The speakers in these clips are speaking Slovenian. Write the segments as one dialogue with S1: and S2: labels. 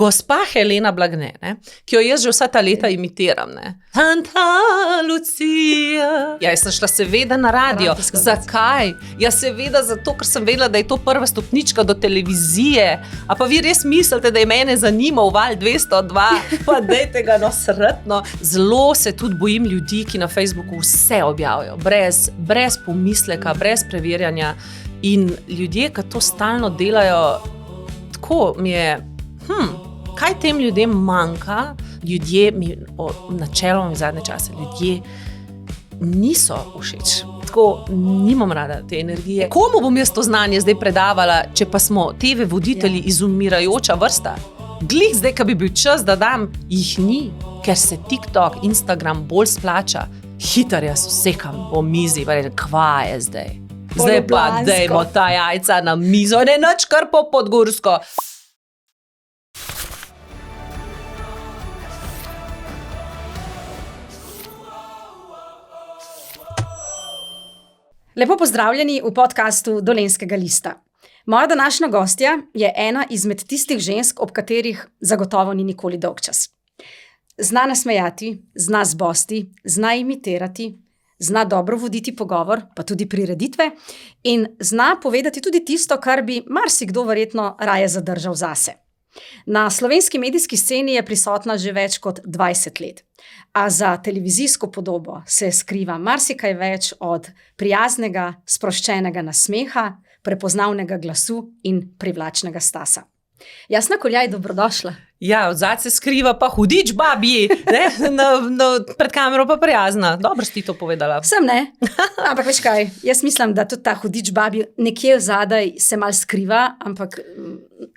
S1: gospa Helena Blagne, ne, ki jo jaz že vsa ta leta imitiram. Ne. Santa Lucia. Ja, jaz sem šla seveda na radio. Zakaj? Ja, seveda zato, ker sem vedela, da je to prva stopnička do televizije. A pa vi res mislite, da je mene zanimal Val 202? Pa dajte ga srtno. Zelo se tudi bojim ljudi, ki na Facebooku vse objavijo. Brez pomisleka, brez preverjanja. In ljudje, ki to stalno delajo, tako mi je, kaj tem ljudem manjka? Ljudje mi, načeloma v zadnje čase, ljudje niso všeč. Tako nimam rada te energije. Komu bom jaz to znanje zdaj predavala, če pa smo TV voditelji izumirajoča vrsta? Glih zdaj, ko bi bil čas, da dam, jih ni, ker se TikTok, Instagram bolj splača. Hitarja so sekam po mizi, kva je zdaj? Zdaj pa dajmo ta jajca na mizo, ne nič kar po Podgorsko.
S2: Lepo pozdravljeni v podcastu Dolenjskega lista. Moja današnja gostja je ena izmed tistih žensk, ob katerih zagotovo ni nikoli dolgčas. Zna nasmejati, zna zbosti, zna imitirati, zna dobro voditi pogovor, pa tudi prireditve in zna povedati tudi tisto, kar bi marsikdo verjetno raje zadržal zase. Na slovenski medijski sceni je prisotna že več kot 20 let, a za televizijsko podobo se skriva marsikaj več od prijaznega, sproščenega nasmeha, prepoznavnega glasu in privlačnega stasa. Jasna Kuljaj, dobrodošla.
S1: Ja, odzad se skriva pa hudič babi, pred kamero pa prijazna. Dobro si ti to povedala.
S2: Sem ne, ampak veš kaj, jaz mislim, da tudi ta hudič babi nekje zadaj se mal skriva, ampak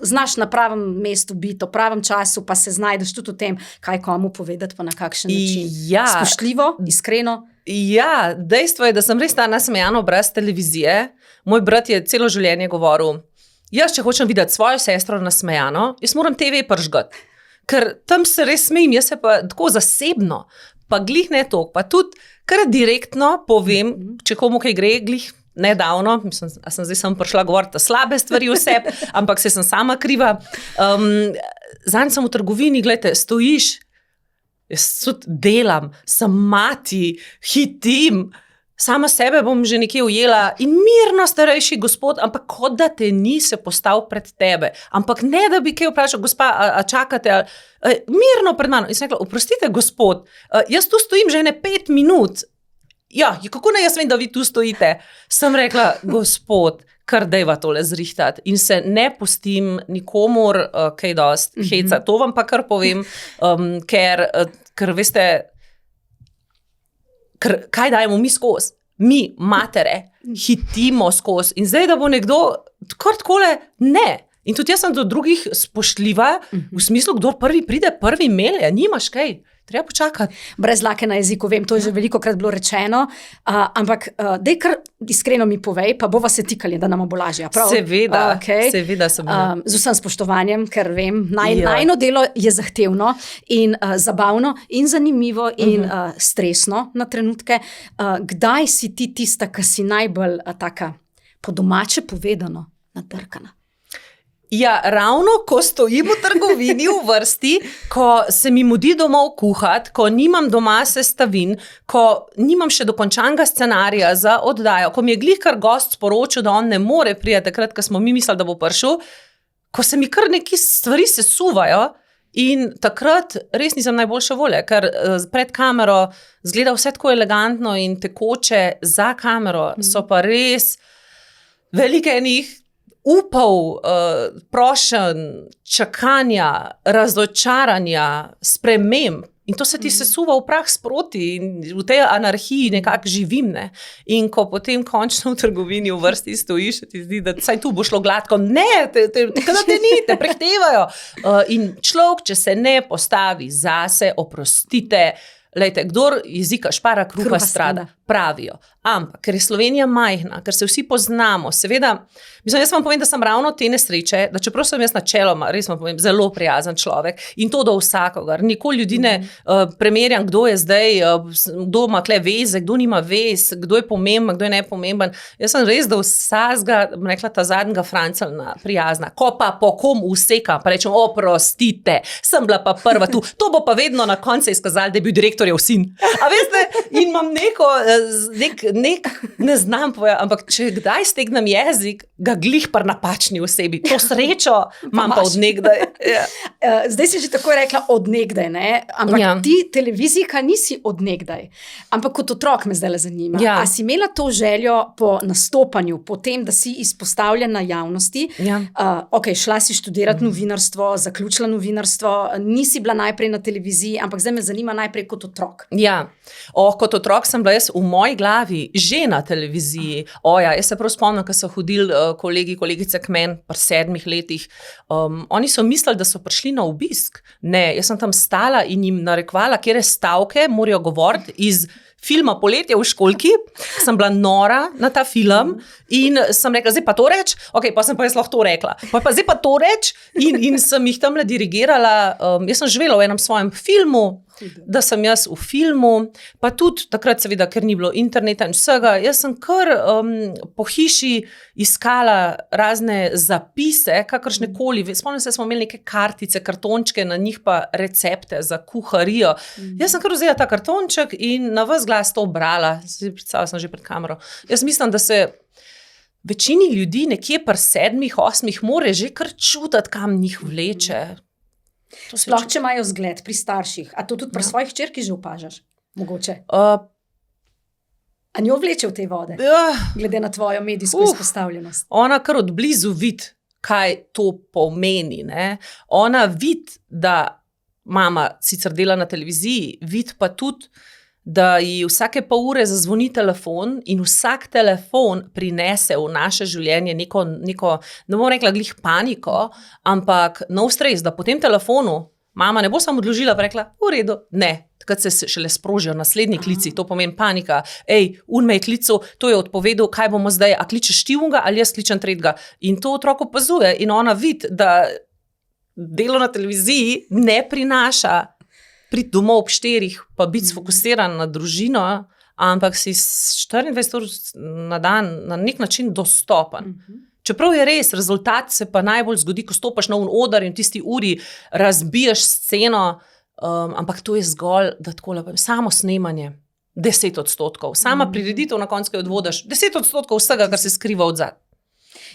S2: znaš na pravem mestu biti, v pravem času, pa se znajdeš tudi v tem, kaj komu povedati, pa na kakšen način.
S1: Ja.
S2: Spoštljivo, iskreno.
S1: Ja, dejstvo je, da sem res ta nasmejano brez televizije. Moj brat je celo življenje govoril, jaz, če hočem videti svojo sestro nasmejano, jaz moram TV pržgati, ker tam se res smejim, jaz se pa tako zasebno, pa glih ne toliko, pa tudi kar direktno povem, če komu kaj gre, glih nedavno, mislim, a sem zdaj prišla govoriti slabe stvari o sebi, ampak se sem sama kriva. Zanj sem v trgovini, gledajte, stojiš, jaz tudi delam, sem mati, hitim, sama sebe bom že nekje ujela in mirno starejši gospod, ampak kot da te ni se postavil pred tebe. Ampak ne, da bi kaj vprašal, gospa, a čakate, mirno pred mano. In sem rekla, oprostite, gospod, jaz tu stojim že 5 minut. Ja, kako naj jaz vem, da vi tu stojite? Sem rekla, gospod, kar dejva tole zrihtati. In se ne pustim nikomur kaj dost heca. To vam pa kar povem, ker veste, kaj dajemo mi skozi? Mi, matere, hitimo skozi. In zdaj, da bo nekdo kar takole, ne. In tudi jaz sem do drugih spoštljiva, v smislu, kdo prvi pride, prvi melje, nimaš kaj. Treba počakati.
S2: Brez dlake na jeziku, vem, to je že velikokrat bilo rečeno, ampak dej kar iskreno mi povej, pa bova se tikali, da nam bo lažje.
S1: Seveda,
S2: okay.
S1: Seveda sem.
S2: Z vsem spoštovanjem, ker vem, najno delo je zahtevno in zabavno in zanimivo in stresno na trenutke. Kdaj si ti tista, ki si najbolj taka, po domače povedano, nadrkana?
S1: Ja, ravno ko stojim v trgovini v vrsti, ko se mi mudi domov kuhati, ko nimam doma sestavin, ko nimam še dokončanega scenarija za oddajo, ko mi je glih kar gost sporočil, da on ne more priti takrat, ko smo mi mislili, da bo prišel, ko se mi kar neki stvari sesuvajo in takrat res nisem najboljše volje, ker pred kamero zgleda vse tako elegantno in tekoče, za kamero so pa res velike enih upov, prošenj, čakanja, razočaranja, sprememb. In to se ti sesuva v prah sproti in v tej anarhiji nekako živim. Ne? In ko potem končno v trgovini v vrsti stojiš, ti zdi, da saj tu bo šlo gladko. Ne, kada te ni, te prehtevajo. In človek, če se ne postavi zase, oprostite, lejte, kdor jezika špara, kruha strada. pravijo. Ampak, ker je Slovenija majhna, ker se vsi poznamo, seveda, jaz vam povem, da sem ravno te nesreče, da čeprav sem jaz načeloma, res vam povem, zelo prijazen človek in to do vsakogar. Nikoli ljudi ne primerjam, kdo je zdaj, kdo ima kle veze, kdo nima vez, kdo je pomemben, kdo je nepomemben. Jaz sem res do vsakega, rekla ta zadnjega francelna, prijazna. Ko pa po kom useka, pa rečem, oprostite, sem bila pa prva tu. To bo pa vedno na koncu izkazali, da je bil direktorjev sin. A veste, in imam ne znam povedati, ampak če kdaj stegnem jezik, ga glih par napačni osebi. To srečo imam pa od nekdaj. Ja.
S2: Zdaj si že tako rekla od nekdaj, ne? Ampak ti televizijka nisi od nekdaj. Ampak kot otrok me zdaj zanima. A si imela to željo po nastopanju, po tem, da si izpostavljena javnosti? Šla si študirati novinarstvo, zaključila novinarstvo, nisi bila najprej na televiziji, ampak zdaj me zanima najprej kot otrok.
S1: Ja, kot otrok sem bila jaz v moji glavi že na televiziji. Jaz se prav spomnim, ko so hodili kolegice k meni pri 7 letih. Oni so mislili, da so prišli na obisk. Ne, jaz sem tam stala in jim narekovala, katere stavke morajo govoriti iz filma Poletje v školki. Sem bila nora na ta film in sem rekla, zdaj pa to reč? Pa sem pa jaz lahko to rekla. Zdaj pa to reč in sem jih tamle dirigirala. Jaz sem živela v enem svojem filmu, da sem jaz v filmu, pa tudi takrat seveda, ker ni bilo interneta in vsega, jaz sem kar po hiši iskala razne zapise, kakršne koli. Spomnim se, smo imeli neke kartice, kartončke, na njih pa recepte za kuharijo. Jaz sem kar vzela ta kartonček in na ves glas to brala. Predstavljala sem že pred kamero. Jaz mislim, da se večini ljudi nekje pri 7, 8 more že kar čutiti, kam njih vleče.
S2: Sploh, če imajo zgled pri starših. A to tudi pri svojih hčerki že opažaš? Mogoče. A njo vleče v te vode? Glede na tvojo medijsko izpostavljenost.
S1: Ona kar od blizu vidi, kaj to pomeni. Ne? Ona vidi, da mama sicer dela na televiziji, vidi pa tudi, da ji vsake pol ure zazvoni telefon in vsak telefon prinese v naše življenje neko, ne bom rekla glih paniko, ampak nov stres, da po tem telefonu mama ne bo samo odložila pa rekla, v redu, ne. Takrat se šele sprožijo naslednji klici, to pomeni panika. Un me je klical, to je odpovedal, kaj bomo zdaj, a kličeš ti unga ali jaz kličem tretjega. In to otrok opazuje in ona vidi, da delo na televiziji ne prinaša priti domov ob 4, pa biti sfokusiran na družino, ampak si 24 ur na dan na nek način dostopen. Čeprav je res, rezultat se pa najbolj zgodi, ko stopaš na oder in v tisti uri razbiješ sceno, ampak to je zgolj, da tako lepem, samo snemanje, 10%, sama prireditev na koncu, ko jo odvodaš, 10% vsega, kar se skriva odzad.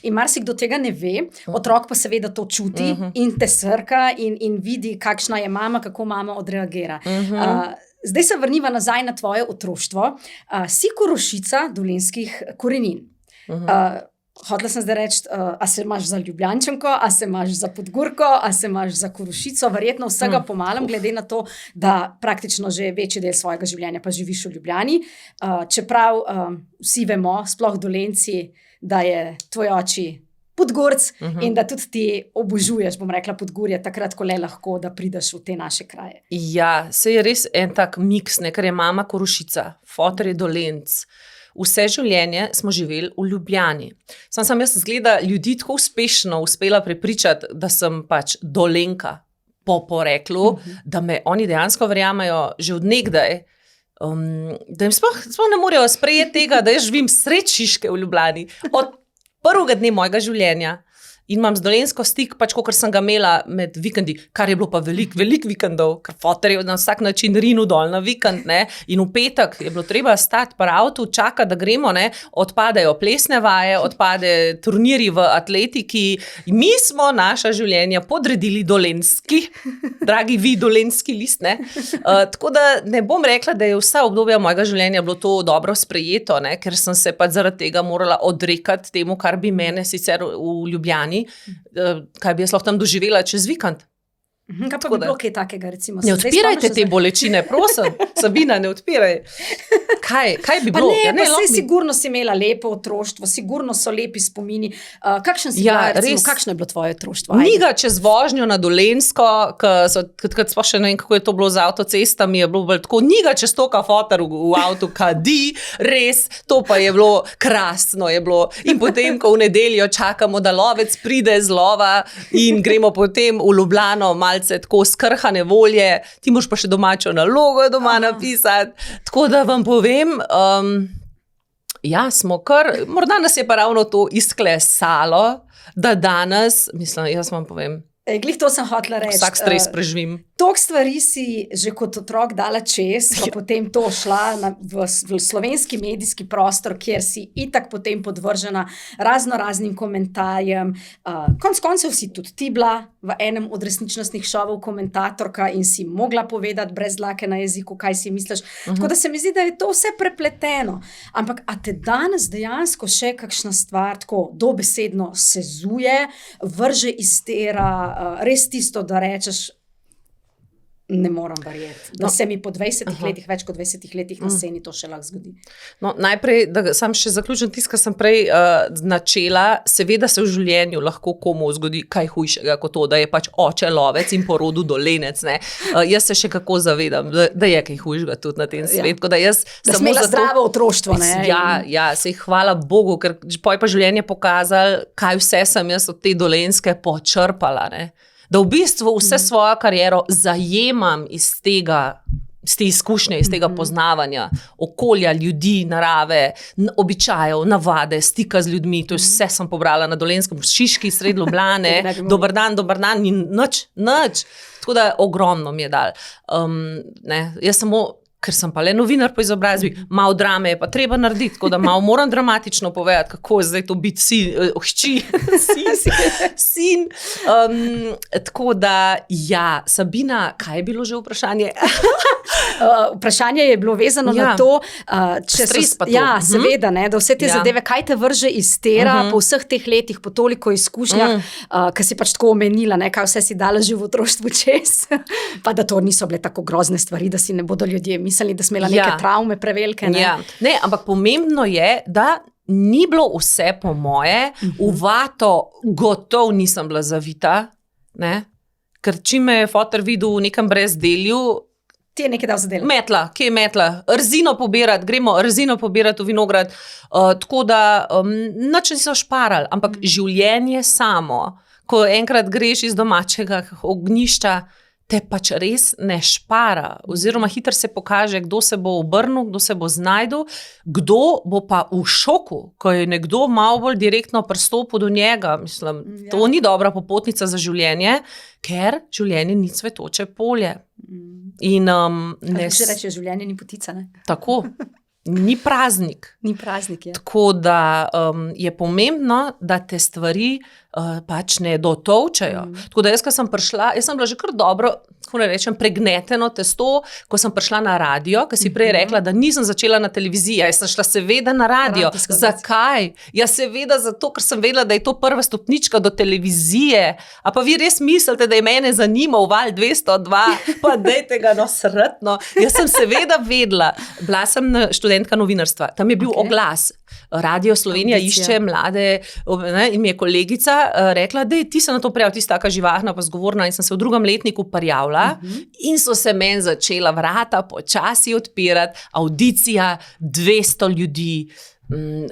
S2: In marsikdo tega ne ve, otrok pa seveda to čuti in te srka in vidi, kakšna je mama, kako mama odreagira. Zdaj se vrniva nazaj na tvoje otroštvo. Si Korošica dolenjskih korenin. Hotela sem zdaj reči, a se imaš za Ljubljančanko, a se imaš za Podgorko, a se imaš za Korošico, verjetno vsega pomalem, glede na to, da praktično že večji del svojega življenja pa živiš v Ljubljani. Čeprav vsi vemo, sploh Dolenjci, da je tvoj oči Podgorc in da tudi ti obožuješ, bom rekla, Podgorje, takrat, ko le lahko, da prideš v te naše kraje.
S1: Ja, se je res en tak miks, ker je mama Korošica, foter je Dolenjc. Vse življenje smo živeli v Ljubljani. Sem jaz zgleda ljudi tako uspešno uspela prepričati, da sem pač Dolenjka po poreklu, da me oni dejansko verjamejo že od nekdaj, da jim sploh ne morejo sprejeti tega, da jaz živim sredi Šiške v Ljubljani. Od prvega dne mojega življenja in imam z Dolenjsko stik, pač kakor sem ga imela med vikendi, kar je bilo pa velik vikendov, ker foter je na vsak način rinil dol na vikend, ne, in v petek je bilo treba stati pri avtu, čakati, da gremo, ne, odpadejo plesne vaje, odpade turniri v atletiki, in mi smo naša življenja podredili Dolenjski, dragi vi Dolenjski list, ne, tako da ne bom rekla, da je vsa obdobja mojega življenja bilo to dobro sprejeto, ne, ker sem se pač zaradi tega morala odrekati temu, kar bi mene sicer v Ljubljani, kaj bi jaz lahko tam doživela čez vikend.
S2: Kaj pa bi bilo kaj takega, recimo?
S1: Ne odpirajte te bolečine, prosim. Sabina, ne odpiraj. Kaj bi bilo?
S2: Sigurno si imela lepo otroštvo, sigurno so lepi spomini. Kakšno je bilo tvoje otroštvo?
S1: Niga čez vožnjo na Dolenjsko, kad smo še ne vem, kako je to bilo z avtocestami, je bilo bolj tako, niga čez to kafotar v avtu, kadi, res, to pa je bilo krasno, je bilo. In potem, ko v nedeljo čakamo, da lovec pride z lova in gremo potem v Ljubljano, tako skrhane volje, ti moraš pa še domačo nalogo doma napisati. Tako da vam povem, smo morda nas je pa ravno to izklesalo, da danes, mislim, jaz vam povem,
S2: glih to sem hotela reči.
S1: Vsak stres preživim.
S2: Toliko stvari si že kot otrok dala čez, pa potem to šla v slovenski medijski prostor, kjer si itak potem podvržena raznim komentarjem. Konec koncev si tudi ti bila v enem od resničnostnih šovov komentatorka in si mogla povedati brez dlake na jeziku, kaj si misliš. Tako da se mi zdi, da je to vse prepleteno. Ampak a te danes dejansko še kakšna stvar tako dobesedno sezuje, vrže iz tera, res tisto, da rečeš, ne moram verjeti, da se mi po 20 letih, več kot 20 letih na sceni to še lahko zgodi.
S1: No, najprej, da sam še zaključim tisto, kar sem prej načela, seveda se v življenju lahko komu zgodi kaj hujšega kot to, da je pač oče lovec in po rodu Dolenec, ne. Jaz se še kako zavedam, da je kaj hujšega tudi na tem svetu. Da
S2: sem imela zdravo otroštvo, ne.
S1: Ja, sej hvala Bogu, ker poj pa življenje pokazalo, kaj vse sem jaz od te Dolenjske počrpala, ne. Da v bistvu vse svojo kariero zajemam iz te izkušnje, iz tega poznavanja okolja, ljudi, narave, običajev, navade, stika z ljudmi. To vse sem pobrala na Dolenjskem, v Šiški, sred Ljubljane. Dober dan, in nič. Tako da ogromno mi je dal. Jaz samo, ker sem pa le novinar po izobrazbi, malo drame je pa treba narediti, tako da malo moram dramatično povedati, kako je zdaj to biti sin. Tako da, Sabina, kaj je bilo že vprašanje?
S2: Vprašanje je bilo vezano na to, seveda, ne, da vse te zadeve, kaj te vrže iz tera po vseh teh letih, po toliko izkušnjah, ker si pač tako omenila, ne, kaj vse si dala že v otroštvu čez, pa da to niso bile tako grozne stvari, da si ne bodo ljudje mislili, da smo imeli neke travme prevelike. Ne?
S1: Ne, ampak pomembno je, da ni bilo vse po moje, v vato gotov nisem bila zavita, ne? Ker čim me je foter videl v nekem brezdelju,
S2: ti je nekaj dal za delo.
S1: Metla, kje je metla? Gremo rzino pobirati v vinograd, tako da nič niso šparali, ampak življenje samo, ko enkrat greš iz domačega ognjišča, te pač res ne špara, oziroma hitro se pokaže, kdo se bo obrnil, kdo se bo znajdel, kdo bo pa v šoku, ko je nekdo malo bolj direktno pristopil do njega. Mislim, to ni dobra popotnica za življenje, ker življenje ni cvetoče polje. In
S2: še reče, življenje ni potica, ne?
S1: Tako. Ni praznik.
S2: Ni praznik, ja.
S1: Tako da je pomembno, da te stvari pač ne dotolčajo. Tako da jaz sem bila že kar dobro, kako ne rečem, pregneteno testo, ko sem prišla na radio, ker si prej rekla, da nisem začela na televiziji, jaz sem šla seveda na radio. Zakaj? Ja, seveda zato, ker sem vedela, da je to prva stopnička do televizije. A pa vi res mislite, da je mene zanimal Val 202, pa dajte ga srtno. Jaz sem seveda vedela, bila sem študentka novinarstva, tam je bil oglas. Radio Slovenija išče mlade, in mi je kolegica rekla, da ti se na to prijav, ti si taka živahna pa zgovorna, in sem se v drugem letniku prijavila in so se meni začela vrata počasi odpirati, avdicija, 200 ljudi,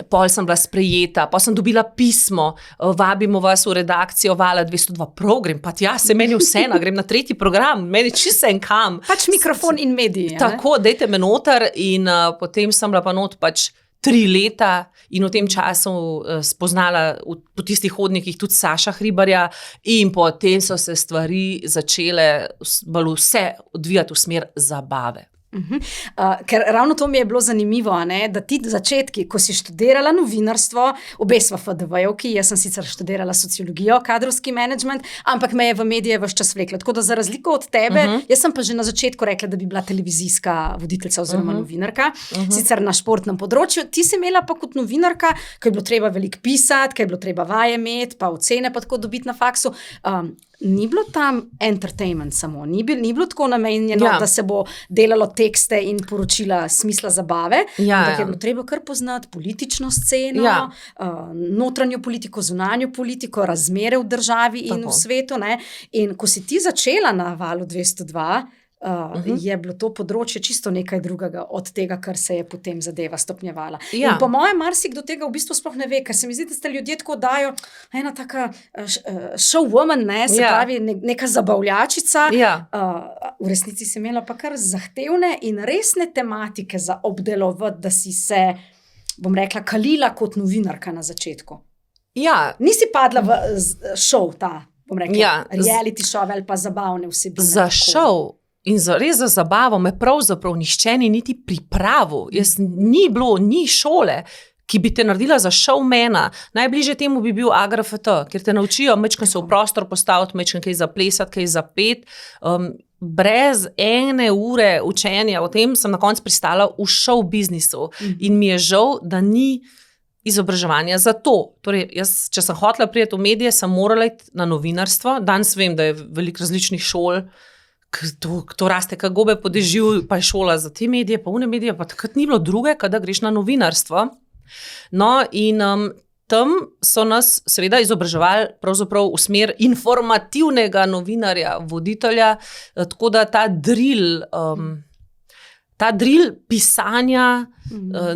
S1: pol sem bila sprejeta, pa sem dobila pismo, vabimo vas v redakcijo Vala 202, grem pa tja, se meni vseeno, grem na 3. program, meni čisto en kam.
S2: Pač mikrofon in mediji.
S1: Tako, dajte me noter in potem sem bila pa not pač 3 leta in v tem času spoznala po tistih hodnikih tudi Saša Hribarja in potem so se stvari začele vse odvijati v smer zabave.
S2: Ker ravno to mi je bilo zanimivo, ne, da ti začetki, ko si študirala novinarstvo, obe sva FDV-jevki, jaz sem sicer študirala sociologijo, kadrovski menedžment, ampak me je v medije ves čas vlekla. Tako da za razliko od tebe, jaz sem pa že na začetku rekla, da bi bila televizijska voditeljica oziroma novinarka, sicer na športnem področju. Ti si imela pa kot novinarka, ko je bilo treba veliko pisati, ko je bilo treba vaje imeti, pa ocene pa tako dobiti na faksu. ni bilo tam entertainment samo, ni bilo tako namenjeno, da se bo delalo tekste in poročila smisla zabave, ampak je bilo treba kar poznati politično sceno, notranjo politiko, zunanjo politiko, razmere v državi in v svetu. Ne? In ko si ti začela na Valu 202, je bilo to področje čisto nekaj drugega od tega, kar se je potem zadeva stopnjevala. In po mojem marsikdo tega v bistvu sploh ne ve, ker se mi zdi, da ste ljudje tako dajo ena taka showwoman, se pravi neka zabavljačica. V resnici si imela pa kar zahtevne in resne tematike za obdelovati, da si se, bom rekla, kalila kot novinarka na začetku. Nisi padla v show ta, bom rekla, reality show ali pa zabavne vsebine.
S1: Za show in res za zabavo me pravzaprav nihče ni niti pripravil. Ni šole, ki bi te naredila za showmana. Najbližje temu bi bil AGRFT, kjer te naučijo majčkeno se v prostor postaviti, majčkeno kaj zaplesati, kaj zapeti. Brez 1 ure učenja o tem sem na koncu pristala v show biznisu. In mi je žal, da ni izobraževanja za to. Torej, jaz, če sem hotela priti v medije, sem morala iti na novinarstvo. Danes vem, da je veliko različnih šol, to raste kak gobe po dežju, pa je šola za te medije, pa une medije, pa takrat ni bilo druge, kada greš na novinarstvo. No, in tam so nas seveda izobraževali pravzaprav v smer informativnega novinarja, voditelja, tako da ta drill pisanja,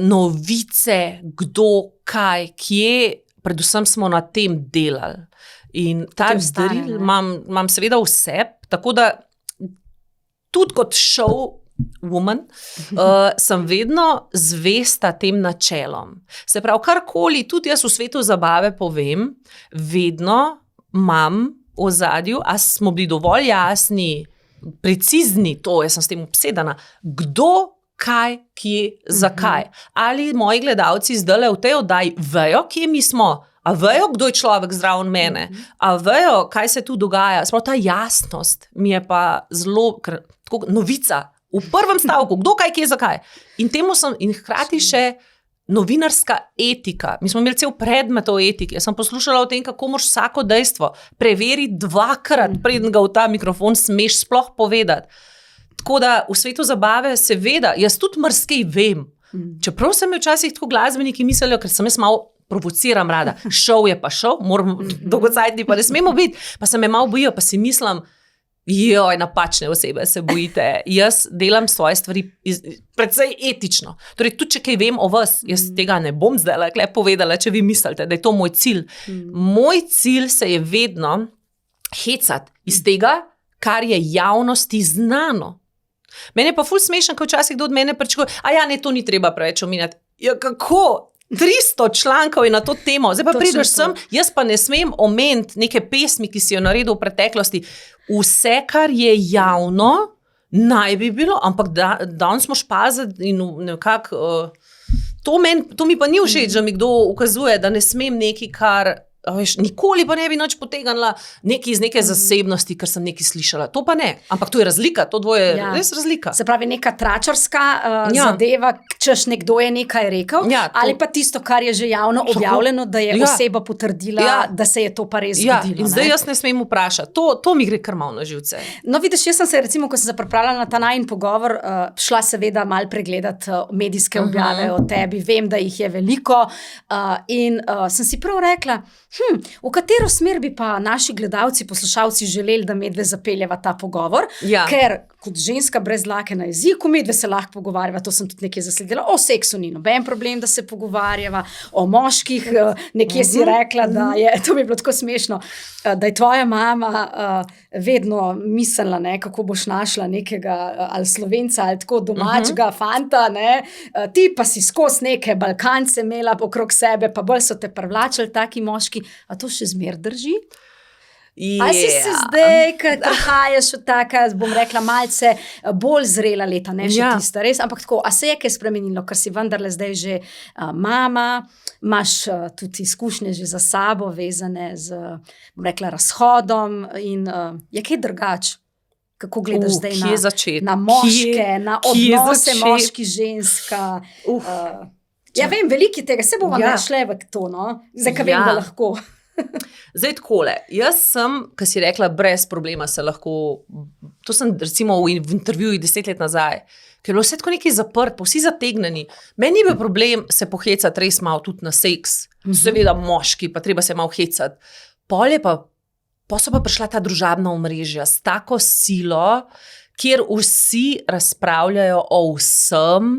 S1: novice, kdo, kaj, kje, predvsem smo na tem delali. In ta drill imam seveda vse, tako da tudi kot showwoman sem vedno zvesta tem načelom. Se pravi, karkoli tudi jaz v svetu zabave povem, vedno imam v ozadju, a smo bili dovolj jasni, precizni, jaz sem s tem obsedena, kdo, kaj, kje, zakaj. Ali moji gledalci zdajle v tej oddaji vejo, kje mi smo, a vejo, kdo je človek zraven mene, a vejo, kaj se tu dogaja. Sprav ta jasnost mi je pa zelo, tako novica, v prvem stavku, kdo, kaj, kje, zakaj. In temu in hkrati še novinarska etika. Mi smo imeli cel predmet o etiki. Jaz sem poslušala o tem, kako moraš vsako dejstvo preveriti 2-krat, preden ga v ta mikrofon smeš sploh povedati. Tako da v svetu zabave seveda, jaz tudi marsikaj vem. Čeprav sem včasih tako glasbeniki mislijo, ker sem jaz malo provociram rada. Šov je pa šov, moramo dolgocajtni, pa ne smemo biti. Pa se me malo bojijo, pa si mislim, napačne osebe se bojite. Jaz delam svoje stvari precej etično. Torej, tudi če kaj vem o vas, jaz tega ne bom zdaj povedala, če vi mislite, da je to moj cilj. Moj cilj se je vedno hecati iz tega, kar je javnosti znano. Meni je pa ful smešen, ko včasih kdo od mene pričakuje, to ni treba preveč omenjati. Kako? 300 člankov je na to temo, zdaj pa prideš sem, jaz pa ne smem omeniti neke pesmi, ki si jo naredil v preteklosti. Vse, kar je javno, naj bi bilo, ampak danes moš paziti in nekako, to mi pa ni všeč, da mi kdo ukazuje, da ne smem nekaj, kar, nikoli pa ne bi nič potegnila nekaj iz neke zasebnosti, ker sem nekaj slišala. To pa ne, ampak to je razlika, to dvoje je res razlika.
S2: Se pravi, neka tračarska zadeva, češ nekdo je nekaj rekel, ali pa tisto, kar je že javno objavljeno, da je oseba potrdila, da se je to pa res zgodilo.
S1: In zdaj jaz ne smem vprašati, to mi gre kar malo na živce.
S2: No, vidiš, jaz sem se recimo, ko sem se pripravljala na ta najin pogovor, šla seveda malo pregledati medijske objave o tebi, vem, da jih je veliko in sem si prav rekla, v katero smer bi pa naši gledalci, poslušalci želeli, da medve zapeljeva ta pogovor, ker kot ženska brez dlake na jeziku, medve se lahko pogovarjava, to sem tudi nekaj zasledila, o seksu ni noben problem, da se pogovarjava, o moških, nekje si rekla, da je, to bi bilo tako smešno, da je tvoja mama vedno mislila, kako boš našla nekega ali Slovenca ali tako domačega fanta, ti pa si skozi neke Balkance imela okrog sebe, pa bolj so te privlačili taki moški. A to še zmer drži? Ali si se zdaj, ker prehajaš v taka, bom rekla, malce bolj zrela leta, ne še tista, res, ampak tako, a se je kaj spremenilo, ker si vendarle zdaj že mama, imaš tudi izkušnje že za sabo, vezane z, bom rekla, razhodom in je kaj drugače? Kako gledaš zdaj na moške, na odnose moški-ženska? Ja vem, veliki tega, se bomo našle v to, zdaj, ka vem, da lahko.
S1: Zdaj takole, jaz sem, ki si rekla, brez problema se lahko, to sem recimo v intervjuju 10 let nazaj, ker je bilo vse tako nekaj zaprt, pa vsi zategneni. Meni ni bil problem se pohecati res malo tudi na seks, seveda moški, pa treba se malo hecati. Pa so pa prišla ta družabna omrežja s tako silo, kjer vsi razpravljajo o vsem,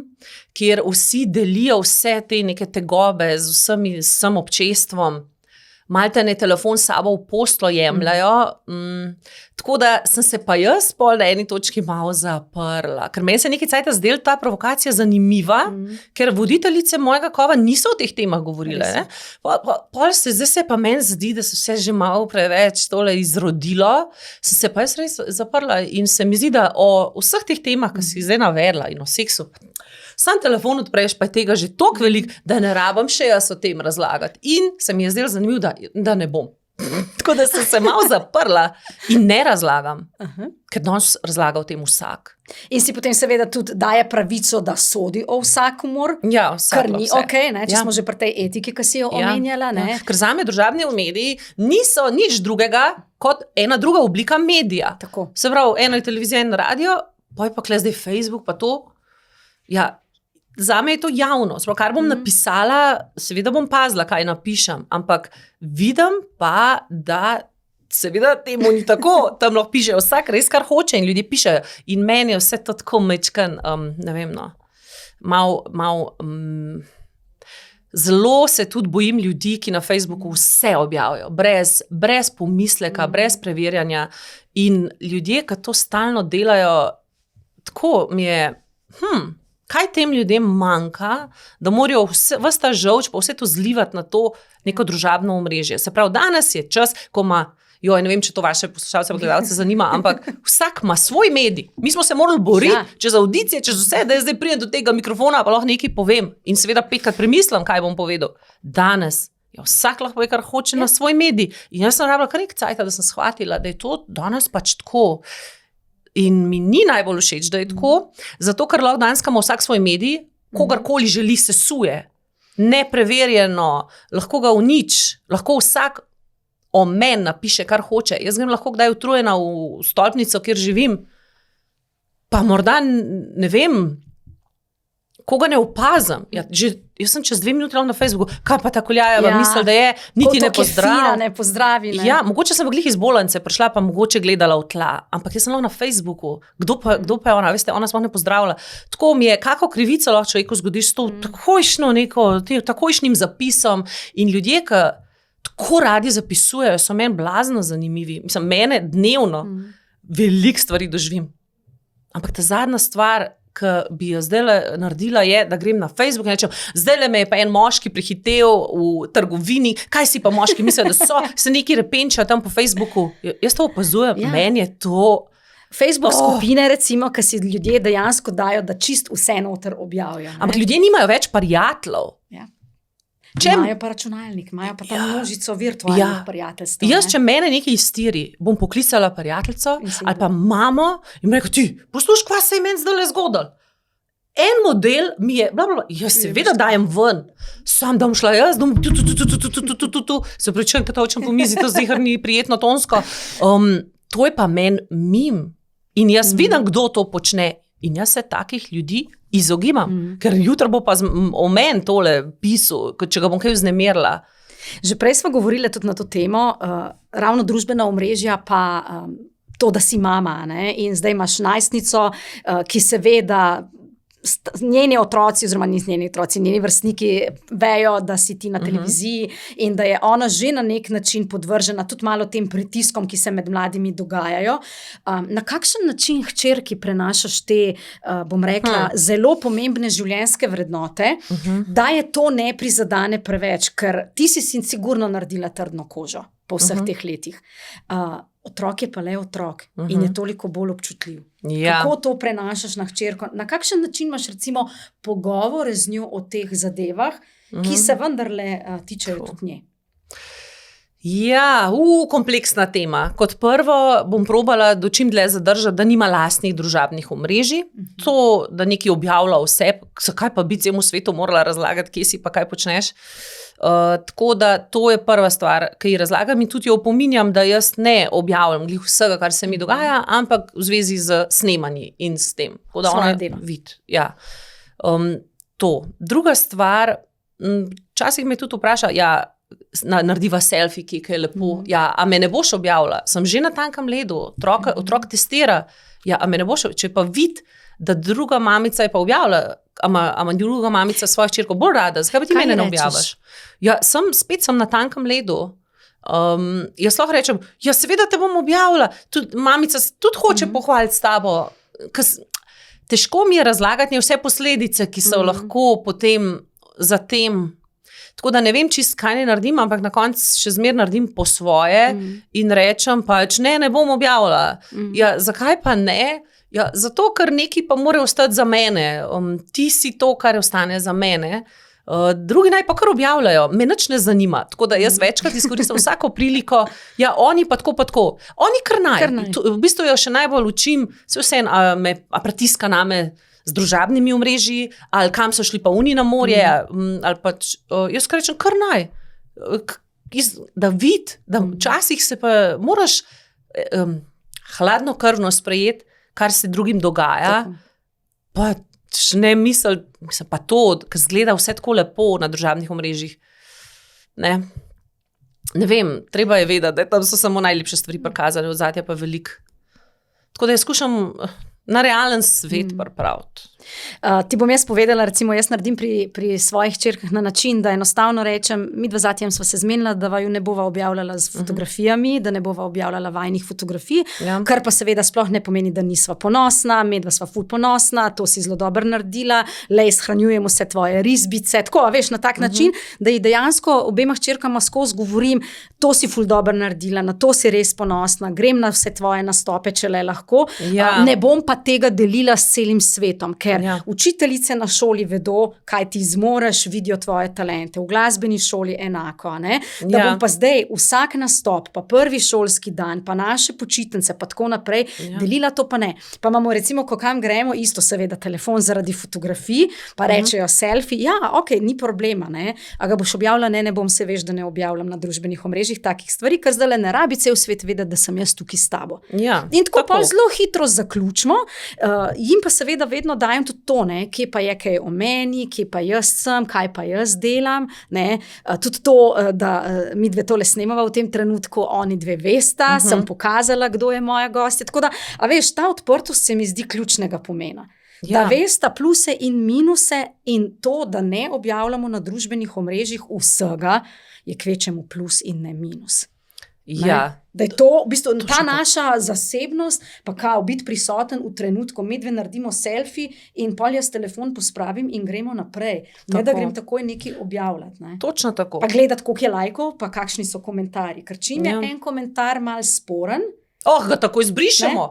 S1: kjer vsi delijo vse te neke tegobe z vsem občestvom, malte ne telefon s sabo v poslo jemljajo. Tako da sem se pa jaz pol na eni točki malo zaprla, ker meni se nekaj cajta zdela ta provokacija zanimiva, ker voditeljice mojega kova niso o teh temah govorile. Ne? Zdaj se pa meni zdi, da se vse že malo preveč tole izrodilo, sem se pa jaz res zaprla in se mi zdi, da o vseh teh temah, ki si jih zdaj navedla in o seksu, sam telefon odpreš, pa je tega že toliko veliko, da ne rabim še jaz o tem razlagati. In se mi je zdelo zanimivo, da ne bom. Tako da sem se malo zaprla in ne razlagam, ker danes razlaga o tem vsak.
S2: In si potem seveda tudi daje pravico, da sodi o vsakomur,
S1: Ja,
S2: kar ni okej, če
S1: Ja.
S2: smo že pri tej etiki, ki si jo omenjala. Ne?
S1: Ker zame družabni mediji niso nič drugega kot ena druga oblika medija.
S2: Tako.
S1: Se pravi, eno je televizija in radio, pa je pa kle zdaj Facebook, pa to. Ja, zame je to javno. Sprav, kar bom napisala, seveda bom pazila, kaj napišem, ampak vidim pa, da seveda temu ni tako. Tam lahko piše vsak res, kar hoče in ljudje pišejo. In meni je vse to tako mečkan, ne vem, zelo se tudi bojim ljudi, ki na Facebooku vse objavijo, brez pomisleka, brez preverjanja. In ljudje, ki to stalno delajo, tako mi je, kaj tem ljudem manjka, da morajo ves ta žolč pa vse to zlivati na to neko družabno omrežje. Se pravi, danes je čas, ko ima, ne vem, če to vaše poslušalce pa gledalce zanima, ampak vsak ima svoj medij. Mi smo se morali boriti čez audicije, čez vse, da jaz zdaj pridem do tega mikrofona, pa lahko nekaj povem in seveda 5krat premislim, kaj bom povedal. Danes vsak lahko pove, kar hoče na svoj medij. In jaz sem rabila kar nekaj cajta, da sem shvatila, da je to danes pač tako. In mi ni najbolj všeč, da je tako, zato ker lahko danes ima vsak svoj medij, kogarkoli želi sesuje, nepreverjeno, lahko ga unič, lahko vsak o meni napiše, kar hoče. Jaz grem lahko kdaj utrujena v stolpnico, kjer živim, pa morda ne vem, koga ne opazim. Jaz sem čez 2 minuti na Facebooku, kaj pa ta Koljajeva misli, da je, niti ne
S2: pozdravi. Ne?
S1: Ja, mogoče sem glih iz bolnice prišla, pa mogoče gledala v tla, ampak jaz sem lahko na Facebooku. Kdo pa je ona? Veste, ona sploh ne pozdravlja. Tako mi je, kako krivico lahko človeku zgodi s to takojšnjim zapisom in ljudje, ki tako radi zapisujejo, so meni blazno zanimivi. Mislim, mene dnevno veliko stvari doživim. Ampak ta zadnja stvar, ki bi jo zdaj naredila, je, da grem na Facebook in rečem, zdaj me je pa en moški prehitev v trgovini, kaj si pa moški mislijo, da se neki repenčajo tam po Facebooku. Jaz to opazujem, meni je to...
S2: Facebook skupine, recimo, ki si ljudje dejansko dajo, da čist vse noter objavijo.
S1: Ampak ljudje nimajo več prijateljev.
S2: Ja. Imajo pa računalnik, imajo pa tam množico virtualnih prijateljstv.
S1: Jaz, če mene nekaj iztiri, bom poklicala prijateljico ali pa mamo in mi rekel, ti, poslušaj, kva se je meni zdaj le zgodilo. En model mi je, jaz seveda dajem ven, sam da bom šla jaz, da bom se pričujem, kaj točem po mizi, to zihar ni prijetno tonsko. To je pa meni mim. In jaz vidim, kdo to počne. In jaz se takih ljudi izogibam, ker jutro bo pa o meni tole pisal, če ga bom kaj vznemirila.
S2: Že prej smo govorili tudi na to temo, ravno družbena omrežja pa to, da si mama, ne? In zdaj imaš najstnico, ki seveda njeni otroci, oziroma njeni otroci, njeni vrstniki vejo, da si ti na televiziji in da je ona že na nek način podvržena tudi malo tem pritiskom, ki se med mladimi dogajajo. Na kakšen način hčerki prenašaš te, bom rekla, zelo pomembne življenjske vrednote, da je to ne prizadane preveč, ker ti si sigurno naredila trdno kožo po vseh teh letih. Otrok je pa le otrok in je toliko bolj občutljiv.
S1: Ja.
S2: Kako to prenašaš na hčerko? Na kakšen način imaš recimo pogovore z njo o teh zadevah, ki se vendarle tičejo tudi nje?
S1: Ja, kompleksna tema. Kot prvo bom probala do čim dlje zadržati, da nima lastnih družabnih omrežij. To, da nekaj objavlja vse, zakaj pa bi celemu svetu morala razlagati, kje si pa kaj počneš. Tako da to je prva stvar, ki ji razlagam in tudi jo opominjam, da jaz ne objavljam glih vsega, kar se mi dogaja, ampak v zvezi z snemanji in s tem. Tako da ona vidi. Ja. To. Druga stvar, včasih me tudi vpraša, narediva selfie, ki je lepo. A me ne boš objavila? Sem že na tankem ledu, otrok testira. A me ne boš, če pa vidi, da druga mamica je pa objavila, ama druga mamica svojo hčerko bolj rada, zakaj pa ti mene ne objaviš? Spet sem na tankem ledu. Jaz lahko rečem, seveda te bom objavila, mamica tudi hoče pohvaliti s tabo. Težko mi je razlagati vse posledice, ki so lahko potem za tem. Tako da ne vem čist, kaj ne naredim, ampak na koncu še zmer naredim po svoje in rečem pač, ne bom objavila. Zakaj pa ne? Zato, ker nekaj pa mora ostati za mene. Ti si to, kar ostane za mene. Drugi naj pa kar objavljajo. Me nič ne zanima. Tako da jaz večkrat izkoristim vsako priliko. Oni pa tako. Oni kar naj. V bistvu jo še najbolj učim, vseeno, a pritiska name z družabnimi omrežji, ali kam so šli pa oni na morje, ali pač, jaz kar rečem, kar naj. Da vidi, da včasih se pa moraš hladnokrvno sprejeti, kar se drugim dogaja, pa ne mislim pa to, ker zgleda vse tako lepo na družabnih omrežjih. Ne vem, treba je vedeti, da tam so samo najlepše stvari prikazane, ozadje pa veliko. Tako da jaz skušam na realen svet pripraviti.
S2: Ti bom jaz povedala, recimo jaz naredim pri svojih hčerkah na način, da enostavno rečem, midva z Atijem sva se zmenila, da vaju ne bova objavljala z fotografijami, da ne bova objavljala vajnih fotografij, kar pa seveda sploh ne pomeni, da nisva ponosna, medva sva ful ponosna, to si zelo dobro naredila, lej, shranjujem vse tvoje risbice, tako, veš, na tak način, da ji dejansko obema hčerkama skozi govorim, to si ful dobro naredila, na to si res ponosna, grem na vse tvoje nastope, če le lahko, ne bom pa tega delila s celim svetom, ker učiteljice na šoli vedo, kaj ti zmoreš, vidijo tvoje talente, v glasbeni šoli enako, ne? Da bom pa zdaj vsak nastop, pa prvi šolski dan, pa naše počitnice, pa tako naprej, delila to pa ne. Pa imamo recimo, ko kam gremo, isto seveda telefon zaradi fotografij, pa rečejo selfie, ok, ni problema, ne? A ga boš objavila, ne bom, se veš, da ne objavljam na družbenih omrežjih takih stvari, ker zdaj ne rabi cel svet vedeti, da sem jaz tukaj s tabo. In tako pa zelo hitro zaključimo, jim pa seveda vedno dajem tudi to, ne, kje pa je kaj o meni, kje pa jaz sem, kaj pa jaz delam, ne, tudi to, da mi dve tole snemava v tem trenutku, oni dve vesta, sem pokazala, kdo je moja gostja, tako da, a veš, ta odprtost se mi zdi ključnega pomena. Da vesta pluse in minuse in to, da ne objavljamo na družbenih omrežjih vsega, je kvečemu plus in ne minus. Da je to, v bistvu, ta naša zasebnost, pa kao biti prisoten v trenutku, medve naredimo selfie in pol jaz telefon pospravim in gremo naprej. Ne, da grem takoj nekaj objavljati. Ne.
S1: Točno tako.
S2: Pa gledati, koliko je lajkov, pa kakšni so komentarji. Ker čim je en komentar mal sporen,
S1: ga tako izbrišemo.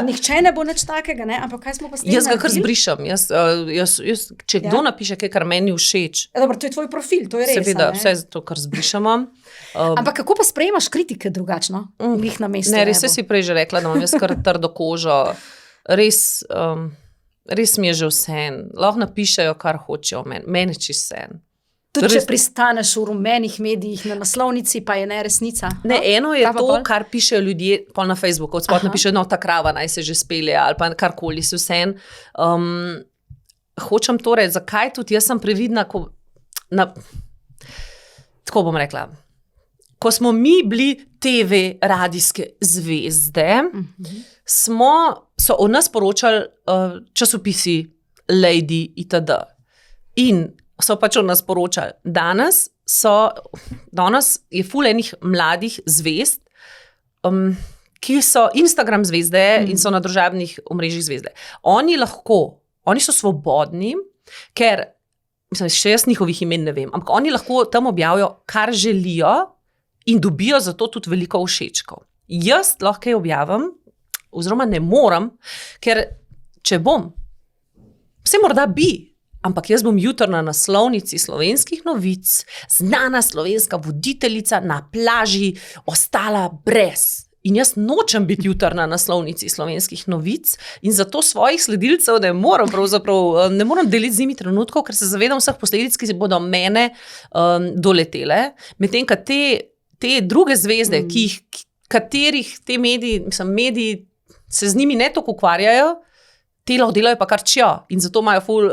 S2: Nihče ne bo nič takega, ne? Ampak kaj smo pa s tem
S1: naredili? Jaz ga kar zbrišem. Če kdo napiše kaj, kar meni všeč.
S2: Dobro, to je tvoj profil, to je res.
S1: Seveda, vse to, kar zbrišemo.
S2: Ampak kako pa sprejemaš kritike drugačno? Na mestu,
S1: ne, res si prej že rekla, da imam jaz kar trdo kožo. Res mi je že vseeno. Lahko napišejo, kar hočejo o meni. Meni je čisto vseeno.
S2: Tudi če pristaneš v rumenih medijih na naslovnici, pa je neresnica.
S1: Ne, eno je to, kar pišejo ljudje pol na Facebooku, od spod napišejo, ta krava naj se že spelje, ali pa karkoli se vseeno. Hočem torej, zakaj tudi jaz sem previdna, tako bom rekla, ko smo mi bili TV radijske zvezde, so o nas poročali časopisi Lady itd. In so pač o nas poročali. Danes je ful enih mladih zvezd, ki so Instagram zvezde in so na družabnih omrežjih zvezde. Oni so svobodni, ker, mislim, še jaz njihovih imen ne vem, ampak oni lahko tam objavijo, kar želijo in dobijo zato tudi veliko všečkov. Jaz lahko kaj objavim, oziroma ne morem, ker če bom, vse morda bi, ampak jaz bom jutri na naslovnici Slovenskih novic, znana slovenska voditeljica na plaži ostala brez. In jaz nočem biti jutri na naslovnici Slovenskih novic in zato svojih sledilcev ne morem deliti z njimi trenutkov, ker se zavedam vseh posledic, ki se bodo mene doletele. Medtem, ko te druge zvezde, katerih te mediji se z njimi ne toliko ukvarjajo, te lahko delajo pa kar čijo. In zato imajo ful,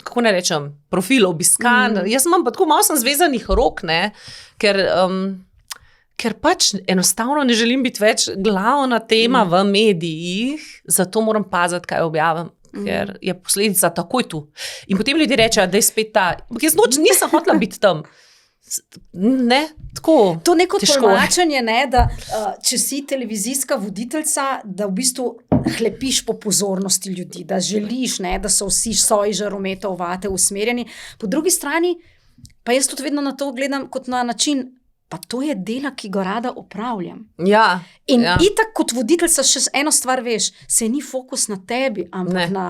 S1: kako ne rečem, profil obiskan. Jaz imam pa tako malo sem zvezanih rok, ne, ker pač enostavno ne želim biti več glavna tema v medijih, zato moram paziti, kaj objavim, ker je posledica takoj tu. In potem ljudje rečejo, da je spet ta, jaz nisem hotela biti tam. Ne, tako
S2: to neko
S1: težko.
S2: Tolmačenje, ne, da če si televizijska voditeljica, da v bistvu hlepiš po pozornosti ljudi, da želiš, ne, da so vsi soji žarometov vate usmerjeni. Po drugi strani pa jaz tudi vedno na to gledam kot na način, pa to je dela, ki ga rada opravljam.
S1: Ja,
S2: in itak kot voditeljica še eno stvar veš, se ni fokus na tebi, ampak na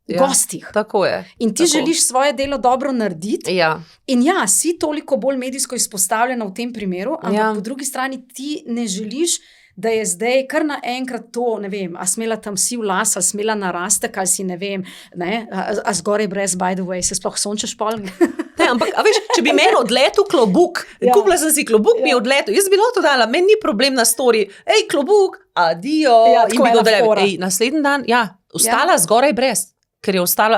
S2: gostih.
S1: Tako je.
S2: In ti želiš svoje delo dobro narediti.
S1: Ja.
S2: In si toliko bolj medijsko izpostavljena v tem primeru, ampak po drugi strani ti ne želiš, da je zdaj kar naenkrat to, ne vem, a smela tam siv las, a smela narastek, ali si ne vem, ne, a zgoraj brez, by the way, se sploh sončeš pol.
S1: Ne, ampak, a veš, če bi meni odletel klobuk, kupila sem si klobuk, mi je odletel, jaz bi lahko to dala, meni ni problem na story, klobuk, adijo, in bi ga dala, naslednji dan, ostala zgoraj brez. Ker je ostala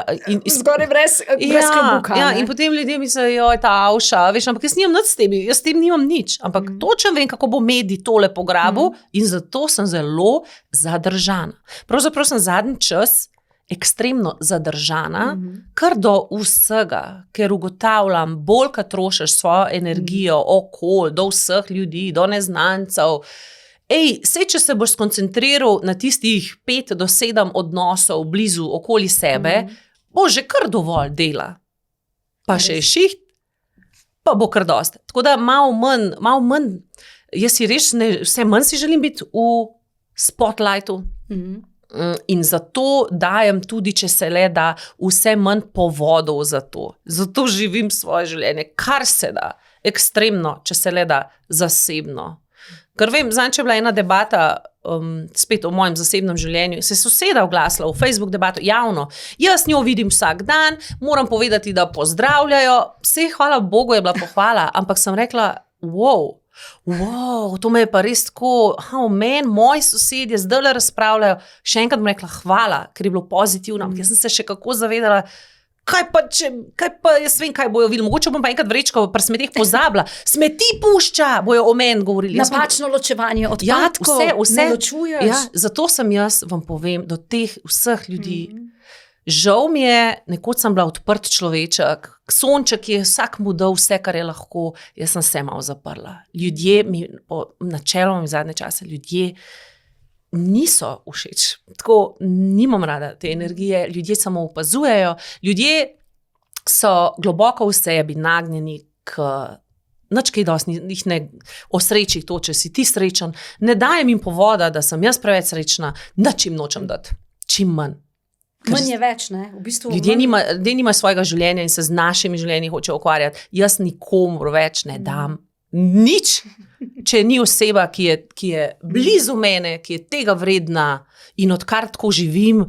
S2: zgoraj brez klobuka.
S1: Ja, in potem ljudje mislijo, ta avša, veš, ampak jaz nimam nič s tem, jaz s tem nimam nič, ampak točno vem, kako bo medij tole pograbil in zato sem zelo zadržana. Pravzaprav sem zadnji čas ekstremno zadržana, kar do vsega, ker ugotavljam, bolj, kad trošiš svojo energijo, okol, do vseh ljudi, do neznancev. Sej, če se boš skoncentriral na tistih 5 do 7 odnosov blizu, okoli sebe, bo že kar dovolj dela. Pa še je šiht, pa bo kar dosti. Tako da malo manj, jaz si res vse manj si želim biti v spotlightu. In zato dajem tudi, če se le da, vse manj povodov za to. Zato živim svoje življenje, kar se da, ekstremno, če se le da, zasebno. Ker vem, če je bila ena debata spet o mojem zasebnem življenju, se je soseda oglasila v Facebook debato javno. Jaz njo vidim vsak dan, moram povedati, da pozdravljajo. Vse, hvala Bogu, je bila pohvala, ampak sem rekla, wow, to me je pa res tako, moji sosedje zdajle razpravljajo. Še enkrat bom rekla hvala, ker je bilo pozitivno, ampak jaz sem se še kako zavedala, kaj pa jaz vem, kaj bojo videli. Mogoče bom pa enkrat vrečko pri smeteh pozabila. Smeti pušča, bojo o meni govorili.
S2: Napačno ločevanje odpadkov,
S1: vse
S2: ne ločuješ.
S1: Ja, zato sem jaz, vam povem, do teh vseh ljudi. Žal mi je, nekoč sem bila odprt človeček, sonček je vsak mu dal vse, kar je lahko, jaz sem se malo zaprla. Ljudje načeloma zadnje čase, ljudje niso všeč. Tako nimam rada te energije, ljudje samo opazujejo, ljudje so globoko v sebi nagnjeni k nič kaj dosti, jih ne osrečih to, če si ti srečen, ne dajem jim povoda, da sem jaz preveč srečna, nič jim nočem dati, čim manj.
S2: Manj je več, ne? V bistvu
S1: ljudje nimajo svojega življenja in se z našimi življenji hočejo ukvarjati. Jaz nikomu več ne dam nič, če ni oseba, ki je blizu mene, ki je tega vredna in odkar tako živim,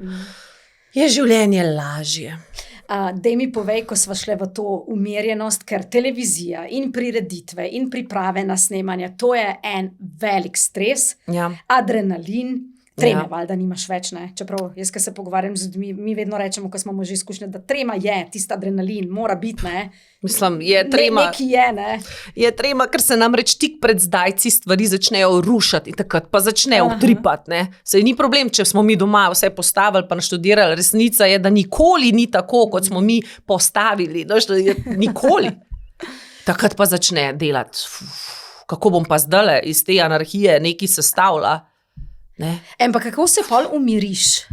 S1: je življenje lažje.
S2: Daj mi povej, ko sva šle v to umirjenost, ker televizija in prireditve in priprave na snemanje, to je en velik stres, adrenalin, treme, valjda nimaš več, ne? Čeprav jaz, ko se pogovarjam z ljudmi, mi vedno rečemo, ko smo že izkušnje, da trema je, tista adrenalin, mora biti, ne?
S1: Mislim, je trema.
S2: Neki je, ne?
S1: Je trema, ker se namreč tik pred zdajci stvari začnejo rušati in takrat pa začnejo utripati, ne? Saj ni problem, če smo mi doma vse postavili pa naštudirali, resnica je, da nikoli ni tako, kot smo mi postavili, nikoli. Takrat pa začne delati, kako bom pa zdajle iz te anarhije nekaj sestavila.
S2: Ampak kako se pol umiriš?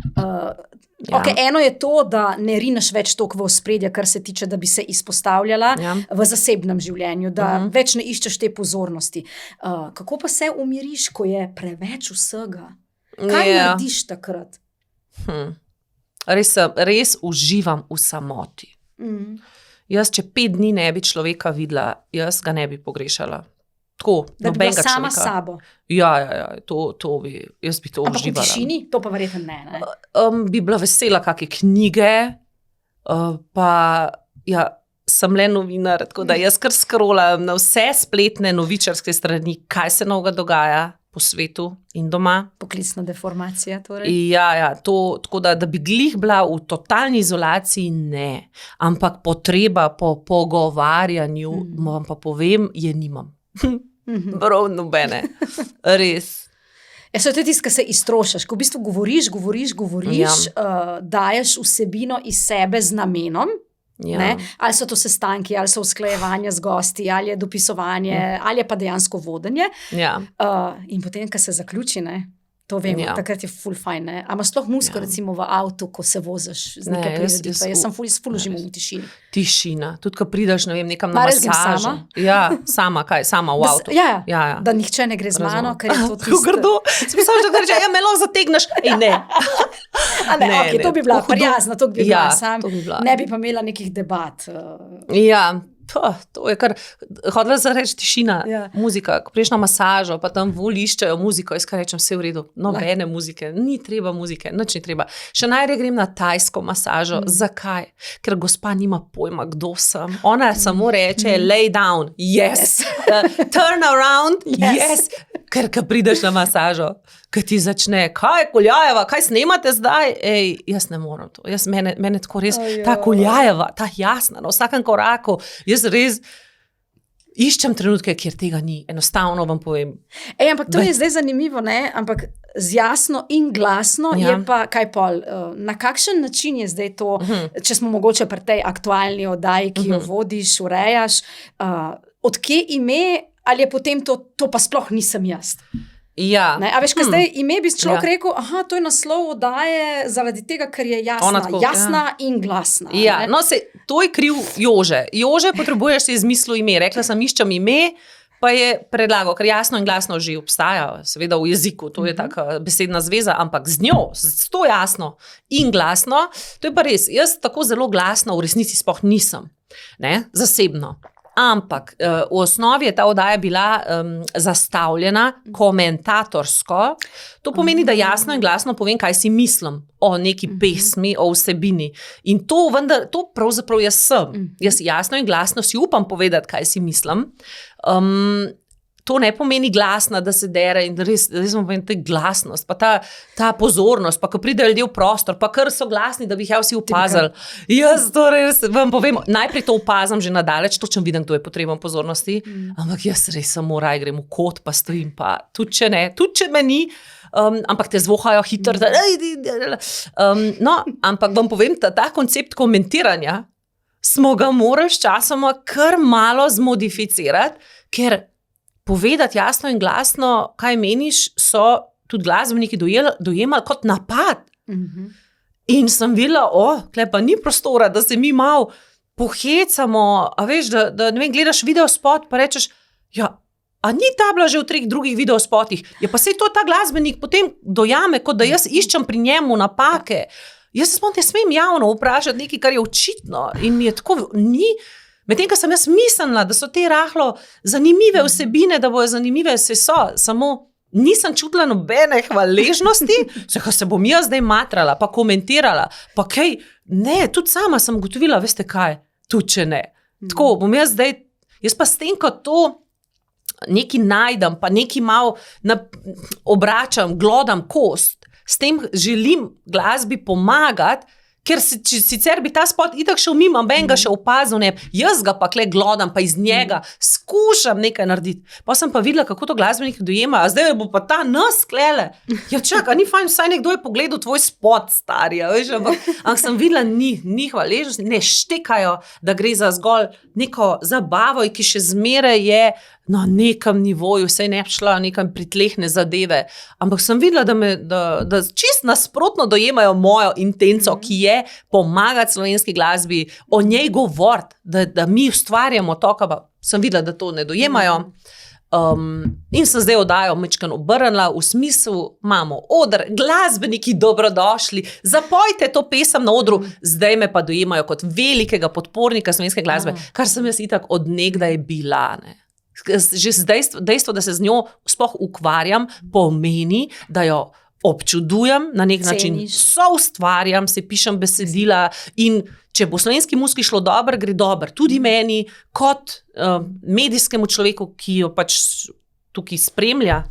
S2: Eno je to, da ne rineš več toliko v ospredje, kar se tiče, da bi se izpostavljala v zasebnem življenju, da več ne iščeš te pozornosti. Kako pa se umiriš, ko je preveč vsega? Kaj narediš takrat?
S1: Res uživam v samoti. Jaz, če 5 dni ne bi človeka videla, jaz ga ne bi pogrešala. Tako,
S2: da bi bila
S1: nobenega
S2: sama
S1: človeka.
S2: s sabo.
S1: Ja, jaz bi to
S2: Ampak v
S1: uživala.
S2: tišini? To pa verjetno ne.
S1: Bi bila vesela kakšne knjige, pa ja, sem le novinar, tako da jaz kar scrollam na vse spletne novičarske strani, kaj se novega dogaja po svetu in doma.
S2: Poklicna deformacija torej.
S1: Ja, tako da bi glih bila v totalni izolaciji, ne. Ampak potreba po pogovarjanju, vam pa povem, je nimam. Prav nobene. Res.
S2: Ja, so to tisti, ki se iztrošiš, ko v bistvu govoriš, daješ vsebino iz sebe z namenom.
S1: Ja.
S2: Ali so to sestanki, ali so usklajevanja z gosti, ali je dopisovanje, ali je pa dejansko vodenje.
S1: Ja.
S2: In potem, ko se zaključi, to vemo, takrat je ful fajn. A imaš sploh muziko recimo v avtu, ko se voziš z neke prireditve? Jaz sem ful užim v tišini.
S1: Tišina, tudi ko prideš, ne vem, nekam na masažo. Ja, sama v avtu.
S2: Ja. Da nihče ne gre z mano, ker je to tisto.
S1: Grdo. Si mislila, da reče, me lahko zategneš. Ej, ne.
S2: Ne, to bi bila prijazna, to bi bila sam. Ne bi pa imela nekih debat.
S1: Ja, to je kar, hodila za reči tišina, muzika, ko priješ na masažo, pa tam voliščajo muziko, jaz kar rečem, vse v redu, nobene muzike, ni treba muzike, nič ni treba. Še najraje grem na tajsko masažo. Zakaj? Ker gospa nima pojma, kdo sem. Ona samo reče, lay down, yes. Turn around, yes. Ker prideš na masažo, ko ti začne, kaj Kuljajeva, kaj snemate zdaj? Ej, jaz ne moram to. Mene tako res, ta Kuljajeva, ta jasna, na vsakem koraku, jaz res iščem trenutke, kjer tega ni. Enostavno vam povem.
S2: Ampak to je zdaj zanimivo, ne? Ampak z jasno in glasno je pa, kaj pol, na kakšen način je zdaj to, če smo mogoče pri tej aktualni oddaji, ki jo vodiš, urejaš, od kje ime, ali je potem to pa sploh nisem jaz?
S1: Ja.
S2: A veš, kaj zdaj ime bi človek rekel, to je naslov oddaje zaradi tega, ker je jasna in glasna.
S1: Ja, no to je kriv Jože. Jože, potrebuješ si izmislil ime. Rekla sem, iščem ime, pa je predlagal, ker jasno in glasno že obstaja, seveda v jeziku, to je taka besedna zveza, ampak z njo, s to jasno in glasno, to je pa res, jaz tako zelo glasno v resnici sploh nisem, zasebno. Ampak v osnovi je ta oddaja bila zastavljena komentatorsko. To pomeni, da jasno in glasno povem, kaj si mislim o neki pesmi, o vsebini. In to pravzaprav jaz sem. Jaz jasno in glasno si upam povedati, kaj si mislim. To ne pomeni glasna, da se dere in res vam povem, ta glasnost, pa ta pozornost, pa ko pridejo ljudje v prostor, pa kar so glasni, da bi jih vsi opazili. Jaz to res vam povem, najprej to opazam že nadaleč, točno vidim, kdo je potreben pozornosti, ampak jaz res samo raj grem v kot, pa stojim, pa tudi če me ni, ampak te zvohajo hitro, ampak vam povem, ta koncept komentiranja smo ga morali sčasoma kar malo zmodificirati, ker povedati jasno in glasno, kaj meniš, so tudi glasbeniki dojemali kot napad. In sem videla, tukaj pa ni prostora, da se mi malo pohecamo, a veš, da ne vem, gledaš videospot, pa rečeš, a ni ta bila že v 3 drugih videospotih? Ja, pa sej to ta glasbenik potem dojame, kot da jaz iščem pri njemu napake. Jaz se spomnim, ne smem javno vprašati nekaj, kar je očitno in je tako, medtem, ko sem jaz mislila, da so te rahlo zanimive vsebine, da bojo zanimive, samo nisem čutila nobene hvaležnosti, se bom jaz zdaj matrala, pa komentirala, pa kaj, ne, tudi sama sem ugotovila, veste kaj, tudi če ne. Tako, bom jaz pa s tem, ko to nekaj najdem, pa nekaj malo obračam, glodam kost, s tem želim glasbi pomagati, ker sicer bi ta spot itak šel mimo, ben ga še opazil, jaz ga pa kle glodam, pa iz njega skušam nekaj narediti. Pa sem pa videla, kako to glasbeniki dojema, a zdaj bo pa ta nas klele. Ja, čak, a ni fajn, vsaj nekdo je pogledal tvoj spot, starija, veš, ampak sem videla, ni hvaležnosti, ne štekajo, da gre za zgolj neko zabavo, ki še zmeraj je na nekem nivoju, vsej ne šla nekam pritlehne zadeve, ampak sem videla, da čist nasprotno dojemajo mojo intenco, ki je pomagati slovenski glasbi, o njej govoriti, da mi ustvarjamo to, sem videla, da to ne dojemajo. In sem zdaj oddajo majčkeno obrnila v smislu, imamo oder, glasbeniki dobrodošli, zapojte to pesem na odru, zdaj me pa dojemajo kot velikega podpornika slovenske glasbe, kar sem jaz itak od nekdaj bila, ne. Že dejstvo, da se z njo sploh ukvarjam, pomeni, da jo občudujem, na nek način soustvarjam, si pišem besedila in če bo slovenski muziki šlo dobro, gre dobro. Tudi meni, kot medijskemu človeku, ki jo pač tukaj spremlja.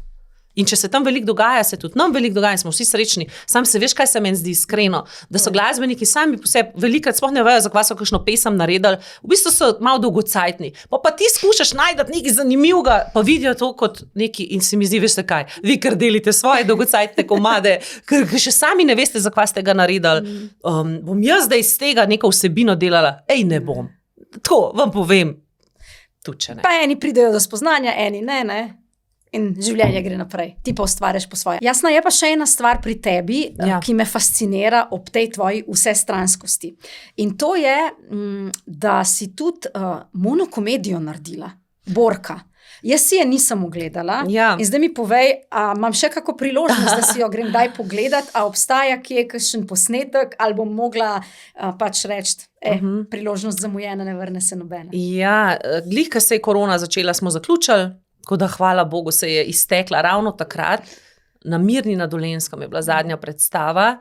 S1: In če se tam veliko dogaja, se tudi nam veliko dogaja, smo vsi srečni. Sam se veš, kaj se meni zdi iskreno, da so glasbeniki sami po sebi velikrat sploh ne vejo, za kva so kakšno pesem naredili, v bistvu so malo dolgocajtni. Pa ti skušaš najti nekaj zanimivega, pa vidijo to kot neki, in se mi zdi, veš kaj, vi kar delite svoje dolgocajtne komade, ker še sami ne veste, za kva ste ga naredili. Bom jaz zdaj iz tega neko vsebino delala? Ne bom. Tako, vam povem. Tudi če ne.
S2: Pa eni pridejo do spoznanja, eni ne. In življenje gre naprej. Ti pa ustvarjaš po svoje. Jasno, je pa še ena stvar pri tebi, ki me fascinira ob tej tvoji vsestranskosti. In to je, da si tudi monokomedijo naredila. Borka. Jaz si je nisem ogledala. In zdaj mi povej, imam še kako priložnost, da si jo grem daj pogledat, a obstaja kje kakšen posnetek, ali bom mogla pač reči, priložnost zamujena, ne vrne se nobene.
S1: Ja, glih, ko se je korona začela, smo zaključili. Tako da, hvala Bogu, se je iztekla ravno takrat. Na Mirni na Dolenjskem je bila zadnja predstava.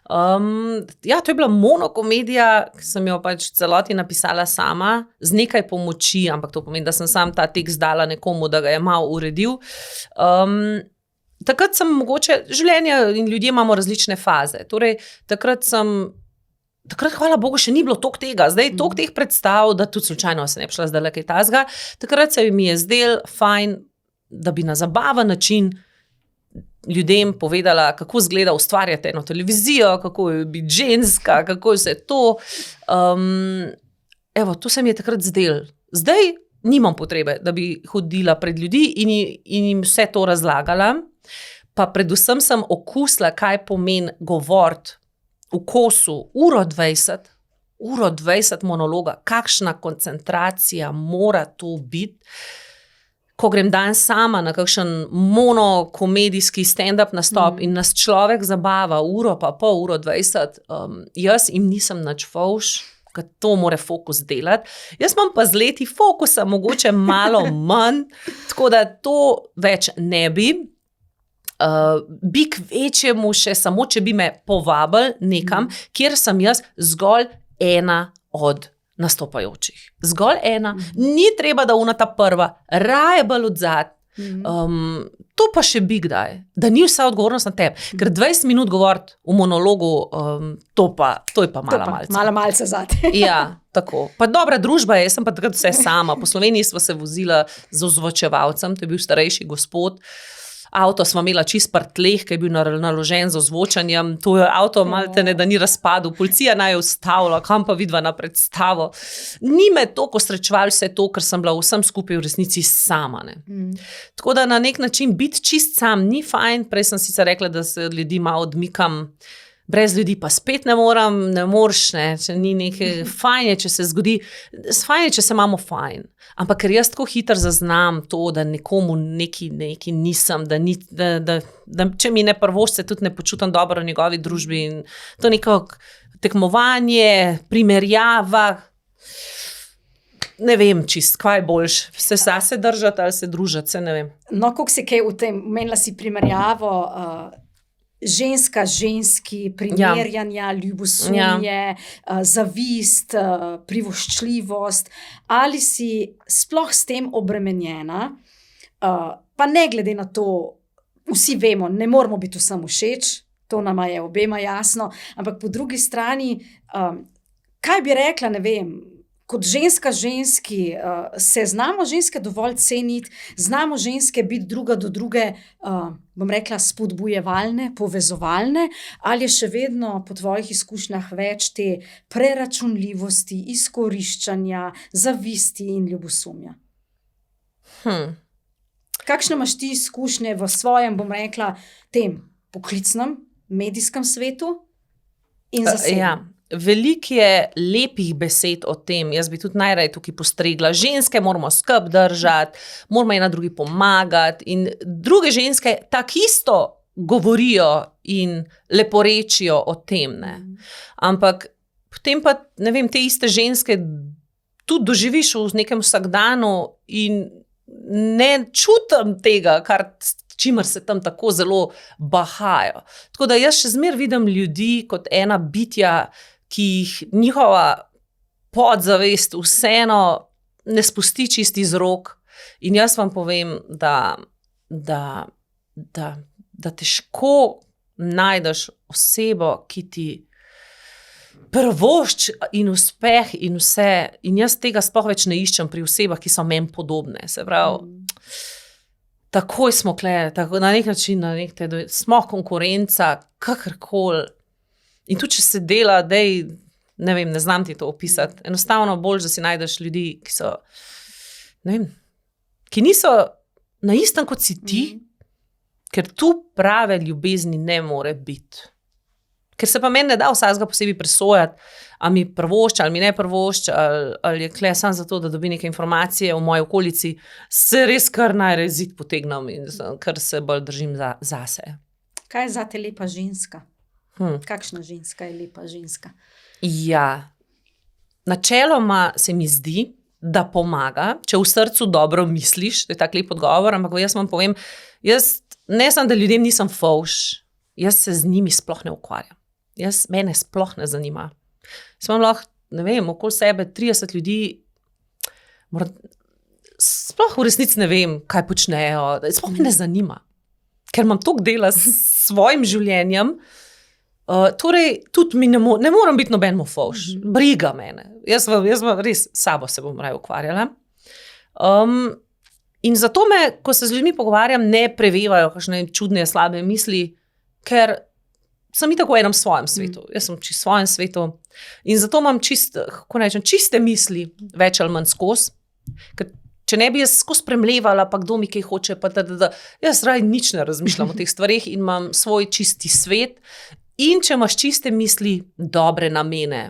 S1: To je bila monokomedija, ki sem jo pač celoti napisala sama, z nekaj pomoči, ampak to pomeni, da sem sam ta tekst dala nekomu, da ga je malo uredil. Takrat sem mogoče, življenje in ljudje imamo različne faze. Torej, takrat, hvala Bogu, še ni bilo toliko tega. Zdaj toliko teh predstav, da tudi slučajno se ne bi šla zdaj kaj tazga. Takrat se mi je zdel fajn, da bi na zabaven način ljudem povedala, kako izgleda ustvarjati eno televizijo, kako je biti ženska, kako je vse to. To se mi je takrat zdel. Zdaj nimam potrebe, da bi hodila pred ljudi in jim vse to razlagala. Pa predvsem sem okusila, kaj pomeni govoriti v kosu, uro 20 monologa, kakšna koncentracija mora to biti, ko grem dan sama na kakšen monokomedijski stand-up nastop in nas človek zabava uro pa pol, uro 20, jaz jim nisem nič fovš, ker to mora fokus delati. Jaz imam pa z leti fokusa mogoče malo manj, tako da to več ne bi. Bi k večjemu še samo, če bi me povabili nekam, kjer sem jaz zgolj ena od nastopajočih. Zgolj ena. Ni treba, da ona ta prva, raje bolj odzad. To pa še bi kdaj. Da ni vsa odgovornost na tebi. Ker 20 minut govoriti v monologu, to je pa mala malce.
S2: Mala malce zate.
S1: Ja, tako. Pa dobra družba je, jaz sem pa takrat vse sama. Po Sloveniji sva se vozila z ozvočevalcem, to je bil starejši gospod. Avto smo imela čist prtleh, ki je bil naložen z ozvočanjem. To je avto maltene, da ni razpadel. Policija naj je ustavila, kam pa vidva na predstavo. Ni me toliko srečeval vse to, ker sem bila vsem skupaj v resnici sama. Tako da na nek način biti čist sam ni fajn. Prej sem sicer rekla, da se ljudi malo odmikam. Brez ljudi pa spet ne moreš, če ni nekaj, fajn je, če se zgodi, fajn je, če se imamo fajn. Ampak ker jaz tako hitro zaznam to, da nekomu neki nisem, da če mi ne prvošče, se tudi ne počutim dobro v njegovi družbi in to neko tekmovanje, primerjava, ne vem čist, kaj je boljš, se zase držati ali se družiti, se ne vem.
S2: No, koliko si kaj v tem, menila si primerjavo, ženski, primerjanja, ljubosumje, zavist, privoščljivost, ali si sploh s tem obremenjena, pa ne glede na to, vsi vemo, ne moramo biti vsem všeč, to nama je obema jasno, ampak po drugi strani, kaj bi rekla, ne vem, kot ženski, se znamo ženske dovolj ceniti, znamo ženske biti druga do druge, bom rekla, spodbujevalne, povezovalne, ali je še vedno po tvojih izkušnjah več te preračunljivosti, izkoriščanja, zavisti in ljubosumja? Kakšne imaš ti izkušnje v svojem, bom rekla, tem poklicnem, medijskem svetu in zasebnem?
S1: veliko je lepih besed o tem, jaz bi tudi najraje tukaj postregla, ženske moramo skrb držati, moramo ena drugi pomagati in druge ženske tako isto govorijo in leporečijo o tem, ne. Ampak potem pa, ne vem, te iste ženske tudi doživiš v nekem vsakdanu in ne čutim tega, čimer se tam tako zelo bahajo. Tako da jaz še zmeraj vidim ljudi kot ena bitja, ki jih njihova podzavest vseeno ne spusti čisti iz rok. In jaz vam povem, da težko najdeš osebo, ki ti prvošč in uspeh in vse. In jaz tega sploh več ne iščem pri osebah, ki so meni podobne. Se pravi, takoj smo tako, na nek način, smo konkurenca, kakorkoli. In tudi, če se dela, ne vem, ne znam ti to opisati. Enostavno bolj, da si najdeš ljudi, ki so, ne vem, ki niso na istem kot si ti, ker tu prave ljubezni ne more biti. Ker se pa meni ne da vsakega posebej presojati, ali mi prvošč, ali mi ne prvošč, ali je kle samo zato, da dobi neke informacije v moji okolici, se res kar najraje zid potegnem in kar se bolj držim zase.
S2: Kaj je zate lepa ženska? Kakšna ženska je lepa ženska?
S1: Ja, načeloma se mi zdi, da pomaga, če v srcu dobro misliš, to je tak lep odgovor, ampak jaz vam povem, jaz ne samo, da ljudem nisem fovš, jaz se z njimi sploh ne ukvarjam. Mene sploh ne zanima. Jaz imam lahko, ne vem, okoli sebe 30 ljudi, sploh v resnici ne vem, kaj počnejo, sploh me ne zanima, ker imam toliko dela s svojim življenjem, torej tudi ne moram biti nobenemu fovš, briga mene. Jaz res sabo se bom raje ukvarjala. In zato me, ko se z ljudmi pogovarjam, ne prevevajo kakšne čudne, slabe misli, ker sem itak v enem svojem svetu. Jaz sem čisto v svojem svetu in zato imam čiste misli, več ali manj skozi. Ker če ne bi jaz skozi premlevala, pa kdo mi kaj hoče, pa jaz raje nič ne razmišljam o teh stvareh in imam svoj čisti svet. In če imaš čiste misli, dobre namene,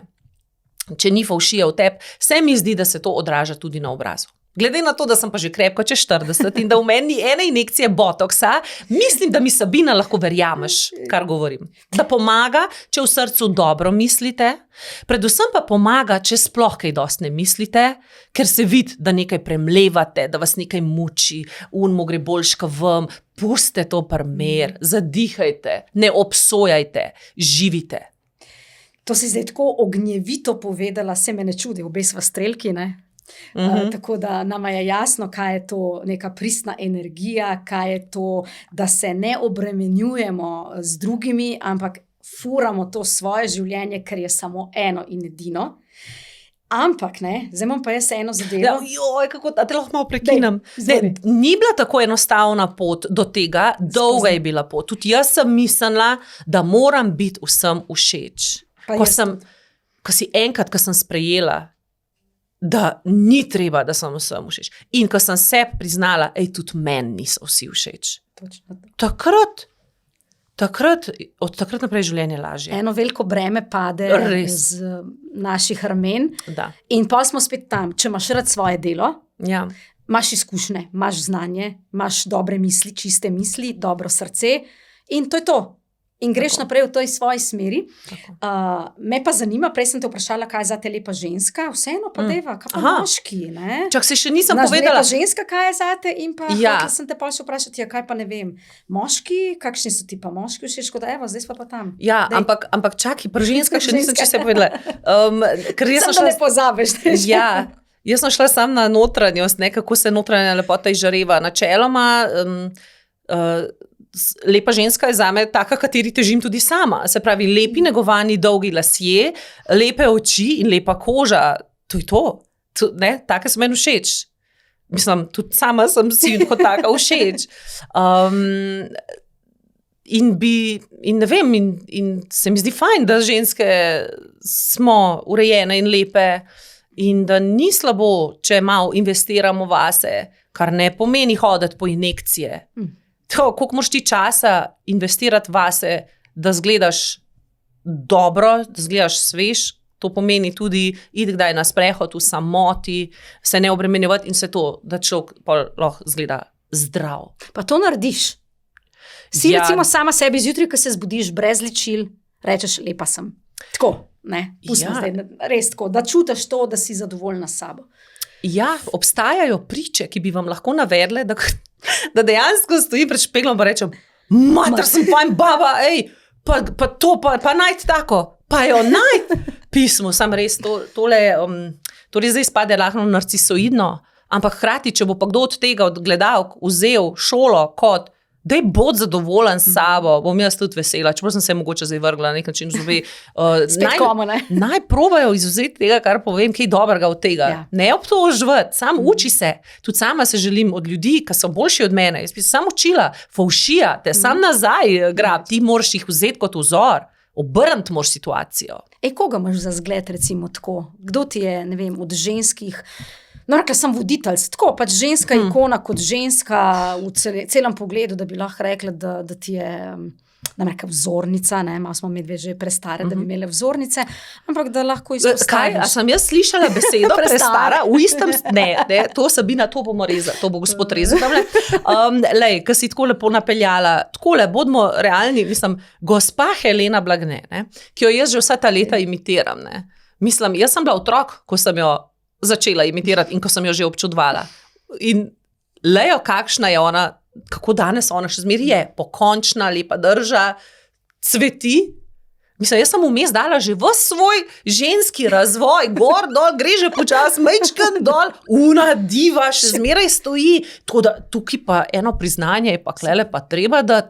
S1: če ni fovšija v tebi, se mi zdi, da se to odraža tudi na obrazu. Glede na to, da sem pa že krepko čez 40 in da v meni ene injekcije botoksa, mislim, da mi Sabina lahko verjameš, kar govorim. Da pomaga, če v srcu dobro mislite, predvsem pa pomaga, če sploh kaj dosti ne mislite, ker se vidi, da nekaj premlevate, da vas nekaj muči, mu gre boljš ka vam, pustite to primer, zadihajte, ne obsojajte, živite.
S2: To si zdaj tako ognjevito povedala, se me ne čudi, obe sva strelki, ne? Tako da nama je jasno, kaj je to neka pristna energija, kaj je to, da se ne obremenjujemo z drugimi, ampak furamo to svoje življenje, ker je samo eno in edino. Ampak, ne, zdaj imam pa jaz eno zadevo.
S1: A te lahko malo prekinem. Ni bila tako enostavna pot do tega, dolga je bila pot. Tudi jaz sem mislila, da moram biti vsem všeč. Ko sem sprejela, da ni treba, da sem vsem všeč. In ko sem se priznala, tudi meni niso vsi všeč. Takrat, od takrat naprej življenje lažje.
S2: Eno veliko breme pade z naših ramen.
S1: Da.
S2: In pa smo spet tam, če imaš rad svoje delo,
S1: ja.
S2: Imaš izkušnje, imaš znanje, imaš dobre misli, čiste misli, dobro srce in to je to. In greš naprej v tej svoji smeri. Me pa zanima, prej sem te vprašala, kaj je zate lepa ženska, vseeno pa deva, kaj pa moški, ne?
S1: Čak se še nisem povedala.
S2: Lepa ženska, kaj je zate in pa hotela sem te pa še vprašati, kaj pa ne vem, moški, kakšni so ti pa moški všeč, kot evo, zdaj pa tam.
S1: Ja, ampak čaki, pri ženskah še nisem čisto povedala.
S2: Sem da ne pozabiš.
S1: Ja, jaz sem šla sam na notranjost, kako se notranja lepota izžareva. Načeloma, lepa ženska je zame taka, kateri težim tudi sama. Se pravi, lepi negovani dolgi lasje, lepe oči in lepa koža. To je to. Take so meni všeč. Mislim, tudi sama sem si kot taka všeč. In ne vem, in se mi zdi fajn, da ženske smo urejene in lepe in da ni slabo, če malo investiramo vase, kar ne pomeni hoditi po injekcije. Koliko moraš ti časa investirati vase, da zgledaš dobro, da izgledaš svež. To pomeni tudi, iti kdaj na sprehod v samoti, se ne obremenjevati in vse to, da človek pa lahko izgleda zdrav.
S2: Pa to narediš. Si recimo sama sebi zjutraj, ko se zbudiš brez ličil, rečeš, lepa sem. Tako, ne? Pustim zdaj, res tako, da čutiš to, da si zadovoljna s sabo.
S1: Ja, obstajajo priče, ki bi vam lahko navedle, da dejansko stoji pred špeglom pa rečem, mater sem fajn baba, pa to, pa najti tako. Pa jo najti pismo, sam res tole zdaj spade lahko narcisoidno, ampak hkrati, če bo pa kdo od tega od gledalk vzel šolo kot, daj bod zadovoljen s sabo, bom jaz tudi vesela, čeprav sem se mogoče zdaj vrgla na nek način zobe. Naj probajo izvzeti tega, kar povem, kaj dobrega od tega. Ja. Ne obtožvati, sam uči se. Tudi sama se želim od ljudi, ki so boljši od mene. Jaz bi se sam učila, fovšijate, sam nazaj grab, ti moraš jih vzeti kot vzor. Obrniti moraš situacijo.
S2: Koga imaš za zgled, recimo tako? Kdo ti je, ne vem, od ženskih, rekla sem voditelj, tako, pač ženska ikona kot ženska v celem pogledu, da bi lahko rekla, da ti je, neka vzornica, ne, malo smo medve že prestare, da bi imele vzornice, ampak da lahko izpostaviš.
S1: Kaj, a sem jaz slišala besedo prestara? V istem, ne, to Sabina, to bomo rezali, to bo gospod rezal tamle. Ko si tako lepo napeljala, takole, bodimo realni, mislim, gospa Helena Blagne, ne, ki jo jaz že vsa ta leta imitiram, ne. Mislim, jaz sem bila otrok, ko sem jo začela imitirati in ko sem jo že občudvala. In lejo, kakšna je ona, kako danes ona še zmeri je, pokončna, lepa drža, cveti. Mislim, jaz sem vmes dala že ves svoj ženski razvoj, gor, dol, gre že počas, majčken dol, una diva, še zmeraj stoji. Tukaj pa eno priznanje je pa klele pa treba, da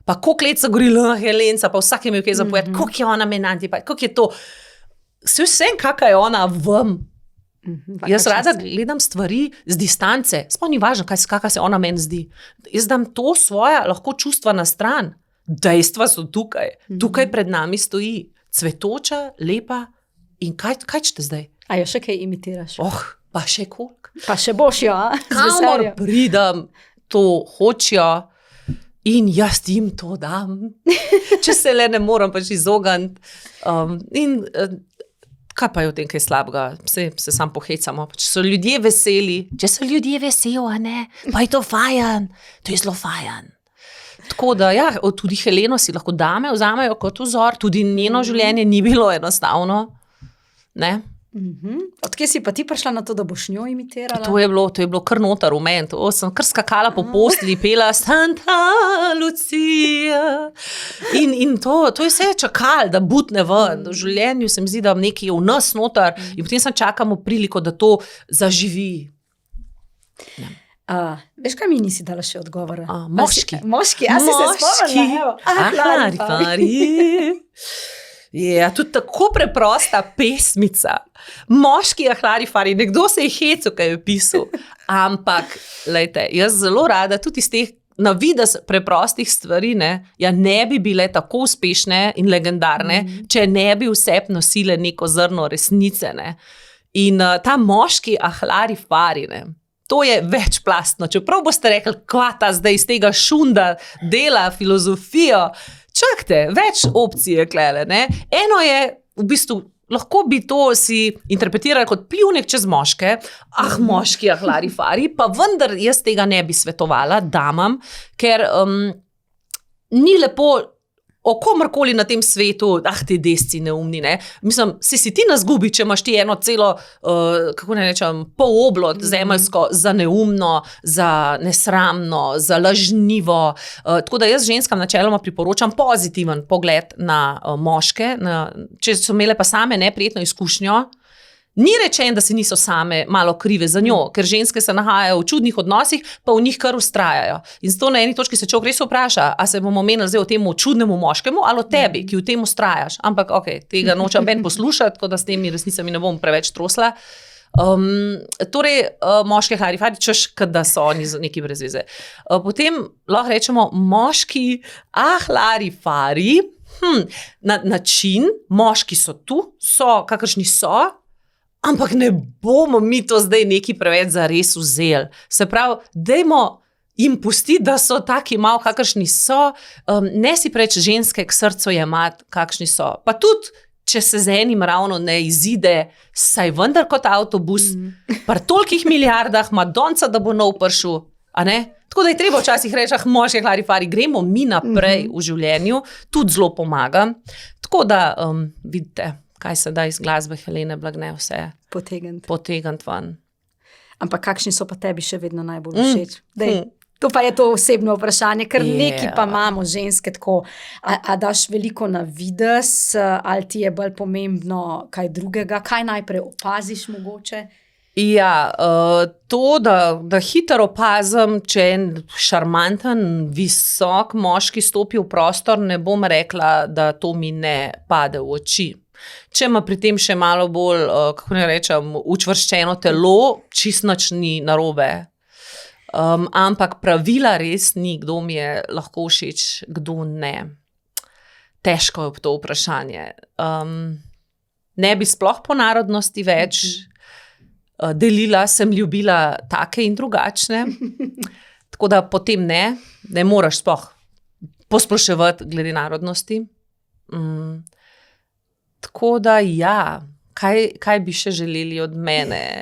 S1: pa koliko let so govorili, Helenca, pa vsak je imel kaj zapovedati, koliko je ona menanti, pa koliko je to. Vsem, kakaj je ona vam. Jaz rada gledam stvari z distance, sploh ni važno, kakaj se ona meni zdi. Jaz dam to svoja lahko čustva na stran. Dejstva so tukaj. Tukaj pred nami stoji. Cvetoča, lepa in kaj čete zdaj?
S2: A jo še kaj imitiraš?
S1: Pa še koliko?
S2: Pa še boš jo,
S1: Kamor pridem, to hočijo in jaz jim to dam. Če se le ne moram pač izogniti. Kaj pa je v tem kaj slabega? Se sam pohecamo. Če so ljudje veseli, a ne? Pa je to fajn. To je zelo fajn. Tako da, ja, tudi Heleno si lahko dame vzamejo kot vzor, tudi njeno življenje ni bilo enostavno. Ne?
S2: Odkje si pa ti prišla na to, da boš njo imitirala?
S1: To je bilo kar notar v meni. Sem kar skakala po postelji, pela Santa Lucia. In to je vse čakalo, da butne ven. V življenju se mi zdi, da nekaj je v nas notar in potem sem čakamo priliko, da to zaživi. Ja.
S2: Veš, kaj mi nisi dala še odgovora?
S1: Moški.
S2: Moški, si se spomnila?
S1: Ahlari. Je tudi tako preprosta pesmica. Moški Ahlari Fari, nekdo se je hecal, kaj je pisal. Ampak, lejte, jaz zelo rada tudi iz teh na videz preprostih stvari, ne bi bile tako uspešne in legendarne, če ne bi vseb nosile neko zrno resnice. Ne. In ta moški Ahlari Fari, to je večplastno. Čeprav boste rekli, kvata zdaj iz tega šunda dela filozofijo, čakajte, več opcije klele, ne. Eno je, v bistvu, lahko bi to si interpretirali kot pljuvnik čez moške, moški Ahlari Fari, pa vendar jaz tega ne bi svetovala damam, ker ni lepo o komorkoli na tem svetu, ti desci neumni, ne. Mislim, si ti nazgubi, če imaš ti eno celo, kako ne rečem, poloblot zemeljsko za neumno, za nesramno, za lažnivo. Tako da jaz ženskam načeloma priporočam pozitiven pogled na moške, če so imele pa same neprijetno izkušnjo. Ni rečeno, da si niso same malo krive za njo, ker ženske se nahajajo v čudnih odnosih, pa v njih kar vztrajajo. In zato na eni točki se človek res vpraša, a se bomo menili zdaj o temu čudnemu moškemu ali o tebi, ki v tem vztrajaš. Ampak tega nočem ben poslušati, tako da s temi resnicami ne bom preveč trosla. Moški Ahlari Fari, češ, da so oni neki brez veze. Potem lahko rečemo moški Ahlari Fari, na način, moški so tu, so kakršni so, ampak ne bomo mi to zdaj neki preveč zares vzeli. Se pravi, dajmo jim pusti, da so taki malo, kakršni so, ne si preveč ženske k srcu jemati, kakšni so. Pa tudi, če se z enim ravno ne izide, saj vendar kot avtobus, par tolikih milijardah, Madonca, da bo nov prišel, a ne? Tako da je treba včasih reči, možje, klari fari, gremo mi naprej v življenju, tudi zelo pomaga. Tako da, vidite, kaj se da iz glasbe Helene Blagne vse potegniti ven.
S2: Ampak kakšni so pa tebi še vedno najbolj všeč? To pa je to osebno vprašanje, ker nekaj pa imamo ženske tako, a daš veliko na vides, ali ti je bolj pomembno kaj drugega, kaj najprej opaziš mogoče?
S1: Ja, to, da hitro opazim, če en šarmanten, visok moški stopi v prostor, ne bom rekla, da to mi ne pade v oči. Če ima pri tem še malo bolj, kako ne rečem, učvrščeno telo, čisto nič ni narobe. Ampak pravila res ni, kdo mi je lahko všeč, kdo ne. Težko je to vprašanje. Ne bi sploh po narodnosti več delila, sem ljubila take in drugačne. Tako da potem ne moraš sploh posploševati glede narodnosti. Tako da ja, kaj bi še želeli od mene?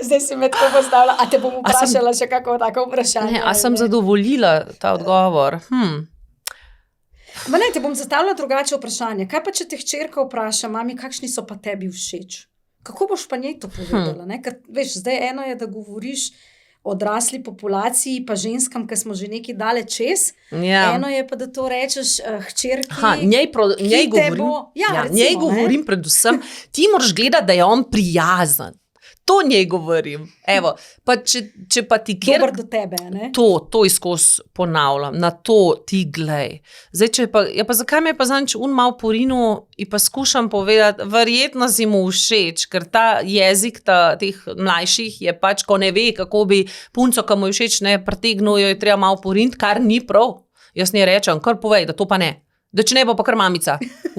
S2: Zdaj si me tako postavila, a te bom vprašala še kako tako vprašanje?
S1: Ne, a sem zadovoljila ta odgovor?
S2: Ma ne, te bom zastavila drugače vprašanje. Kaj pa, če te hčerka vpraša, mami, kakšni so pa tebi všeč? Kako boš pa njej to povedala? Ker, veš, zdaj eno je, da govoriš odrasli populaciji, pa ženskam, ki smo že nekaj dale čez. Ja. Eno je pa, da to rečeš hčerki,
S1: njej govorim predvsem, ti moraš gledati, da je on prijazen. To njej govorim. Evo, pa če pa ti kjer...
S2: Dobar do tebe, ne?
S1: To izkos ponavljam, na to ti glej. Zdaj, pa zakaj me je pa zanč malo porinu in pa skušam povedati, verjetno si mu všeč, ker ta jezik teh mlajših je pač, ko ne ve, kako bi punco, ki mu je všeč, ne pretegnil, jo je treba malo poriniti, kar ni prav. Jaz ne rečem, kar povej, da to pa ne. Da če ne bo pa kar mamica.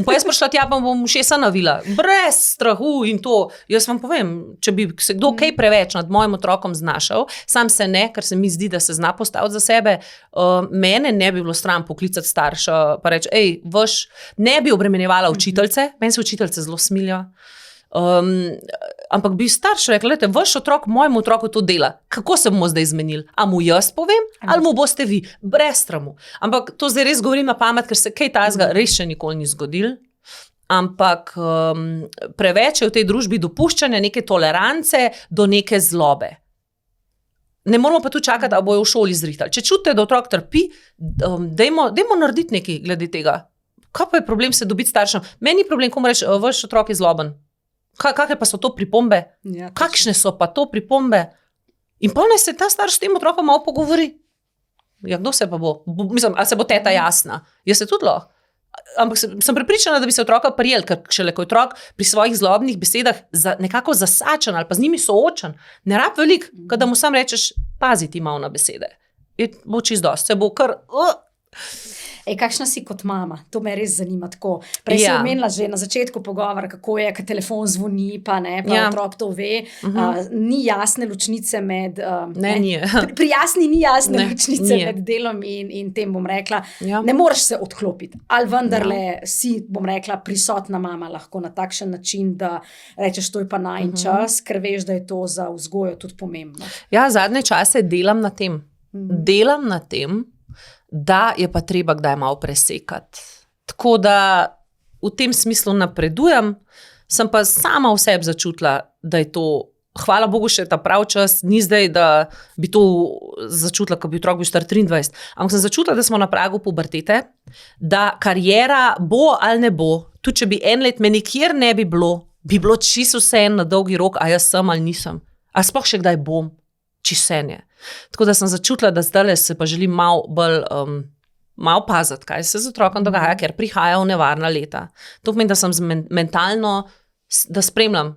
S1: Pa jaz prišla tja, pa bom šesa navila. Brez strahu in to. Jaz vam povem, če bi se kdo kaj preveč nad mojim otrokom znašal, sam se ne, ker se mi zdi, da se zna postaviti za sebe, mene ne bi bilo sram poklicati starša, pa reči, ne bi obremenjevala učiteljce, meni se učiteljce zelo smilijo, ampak bi starš rekla, vaš otrok mojemu otroku to dela, kako se bomo zdaj zmenili? A mu jaz povem, ali mu boste vi? Brez stramu. Ampak to zdaj res govorim na pamet, ker se kaj tazga res še nikoli ni zgodil. Ampak preveč je v tej družbi dopuščanja neke tolerance do neke zlobe. Ne moramo pa tu čakati, da bojo v šoli zrihtali. Če čutite, da otrok trpi, dajmo narediti nekaj glede tega. Kaj pa je problem se dobiti staršem? Meni je problem, ko mu reči, vaš otrok je zloben. Kakšne pa so to pripombe? Ja, kakšne so pa to pripombe? In pa naj se ta starš s tem otrokom malo pogovori. Ja, kdo se pa bo? Mislim, ali se bo teta jasna? Jaz se tudi lahko. Ampak sem prepričana, da bi se otroka prijel, ker šele ko je otrok pri svojih zlobnih besedah nekako zasačen ali pa z njimi soočen, ne rab veliko, kada mu sam rečeš, pazi ti malo na besede. Je bo čisto dosti, se bo kar...
S2: Kakšna si kot mama? To me res zanima tako. Prej si omenila že na začetku pogovora, kako je, kad telefon zvoni, pa otrok to ve. Ni jasne ločnice med... Pri jasni ni jasne ločnice med delom in tem, bom rekla. Ne moreš se odklopiti. Ali vendarle si, bom rekla, prisotna mama lahko na takšen način, da rečeš, to je pa najin čas, ker veš, da je to za vzgojo tudi pomembno.
S1: Ja, zadnje čase delam na tem. Delam na tem, da je pa treba kdaj malo presekati. Tako da v tem smislu napredujem, sem pa sama v sebi začutila, da je to, hvala Bogu, še ta prav čas, ni zdaj, da bi to začutila, ko bi otrok bil star 23, ampak sem začutila, da smo na pragu pubertete, da kariera bo ali ne bo, tudi če bi en let me nikjer ne bi bilo čisto vse na dolgi rok, a jaz sem ali nisem, a sploh še kdaj bom. Čisenje. Tako da sem začutila, da zdaj se pa želim malo paziti, kaj se z otrokom dogaja, ker prihajajo nevarna leta. To pomeni, da sem mentalno, da spremljam.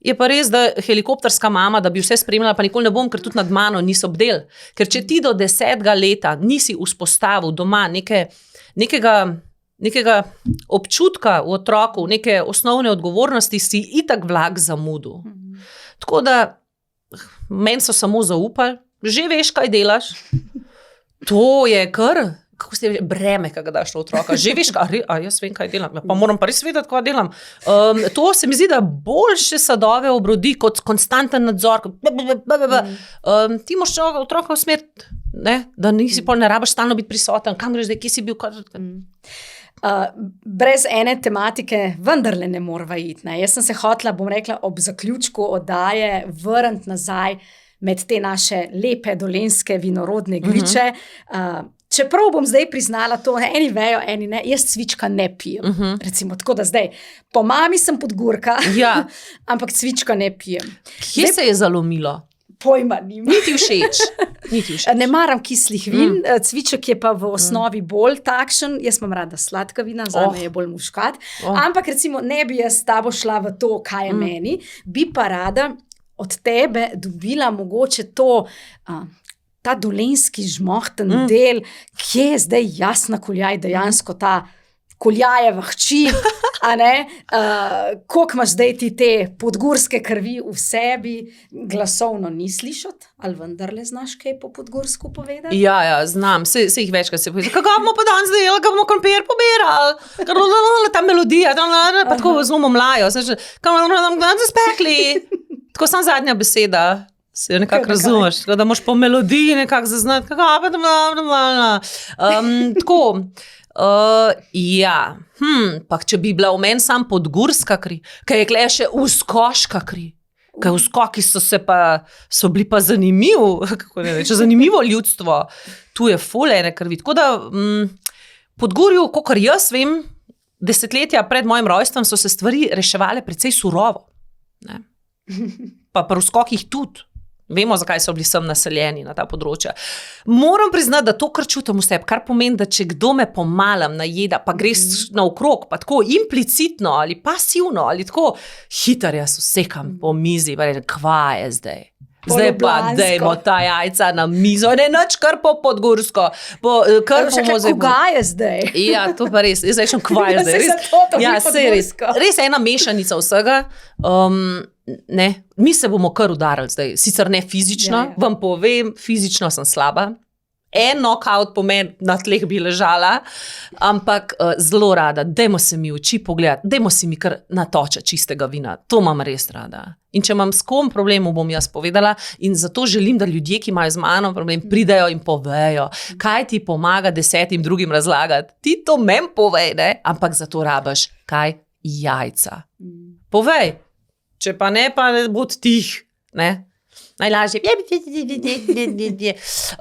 S1: Je pa res, da helikopterska mama, da bi vse spremljala, pa nikoli ne bom, ker tudi nad mano niso bdel. Ker če ti do 10. leta nisi vzpostavil doma nekega občutka v otroku, neke osnovne odgovornosti, si itak vlak zamudil. Tako da meni so samo zaupali, že veš, kaj delaš. To je kar, kako se je breme, kaj ga daš na otroka. Že veš, jaz vem, kaj delam. Pa moram pa res vedeti, kaj delam. To se mi zdi, da boljše sadove obrodi kot konstanten nadzor. Ti moraš otroka usmeriti, da nisi pol ne rabiš stalno biti prisoten. Kam greš zdaj, kje si bil?
S2: Brez ene tematike vendarle ne morava iti. Jaz sem se hotela, bom rekla, ob zaključku oddaje vrniti nazaj med te naše lepe dolenjske vinorodne griče. Čeprav bom zdaj priznala to, eni vejo, eni ne, jaz cvička ne pijem. Recimo, tako da zdaj, po mami sem Podgurka, ampak cvička ne pijem.
S1: Kje se je zalomilo?
S2: Pojma nima.
S1: Niti všeč.
S2: Ne maram kislih vin, cviček je pa v osnovi bolj takšen, jaz imam rada sladka vina, zame je bolj muškat, ampak recimo ne bi jaz s tabo šla v to, kaj je meni, bi pa rada od tebe dobila mogoče to, ta dolenjski žmohten del, kje je zdaj Jasna Kuljaj dejansko ta Kuljajeva hči, koliko imaš zdaj ti te podgurske krvi v sebi, glasovno ni slišati, ali vendarle znaš kaj po podgursku povedati?
S1: Ja, znam, se jih večkrat se povedati, kako bomo pa danes delali, kako bomo krompir pobirali, ta melodija, pa tako zelo mlajo, kako bomo danes spekli, tako sam zadnja beseda. Se jo nekako razumeš, da moraš po melodiji nekako zaznati, kako tako. Pa če bi bila v meni sam podgurska kri, kaj je kle še uskoška kri, kaj uskoki so bili pa zanimivo ljudstvo, tu je ful ene krvi, tako da Podgurju, kakor jaz vem, desetletja pred mojim rojstvom so se stvari reševale precej surovo, pa pri uskokih tudi. Vemo, zakaj so bili sem naseljeni na ta področja. Moram priznati, da to kar čutim v sebi, kar pomeni, da če kdo me pomalam najeda, pa greš naokrog, pa tako implicitno ali pasivno, ali tako hitro jaz usekam po mizi, pa rečem, kva je zdaj? Zdaj pa dajmo ta jajca na mizo, ne nič kar po podgursko.
S2: Koga je zdaj?
S1: Ja, to pa res, jaz rečem, kva je zdaj? Res ena mešanica vsega. Mi se bomo kar udarili zdaj, sicer ne fizično, vam povem, fizično sem slaba. En knockout pomeni, na tleh bi ležala, ampak zelo rada, dajmo se mi v oči pogledati, dajmo si mi kar natoča čistega vina, to imam res rada. In če imam s kom problemu, bom jaz povedala in zato želim, da ljudje, ki imajo z mano problem, pridejo in povejo, kaj ti pomaga 10 drugim razlagati. Ti to meni povej, ne? Ampak zato rabiš, kaj? Jajca. Povej. Če pa ne, pa bod tih, ne? Najlažje.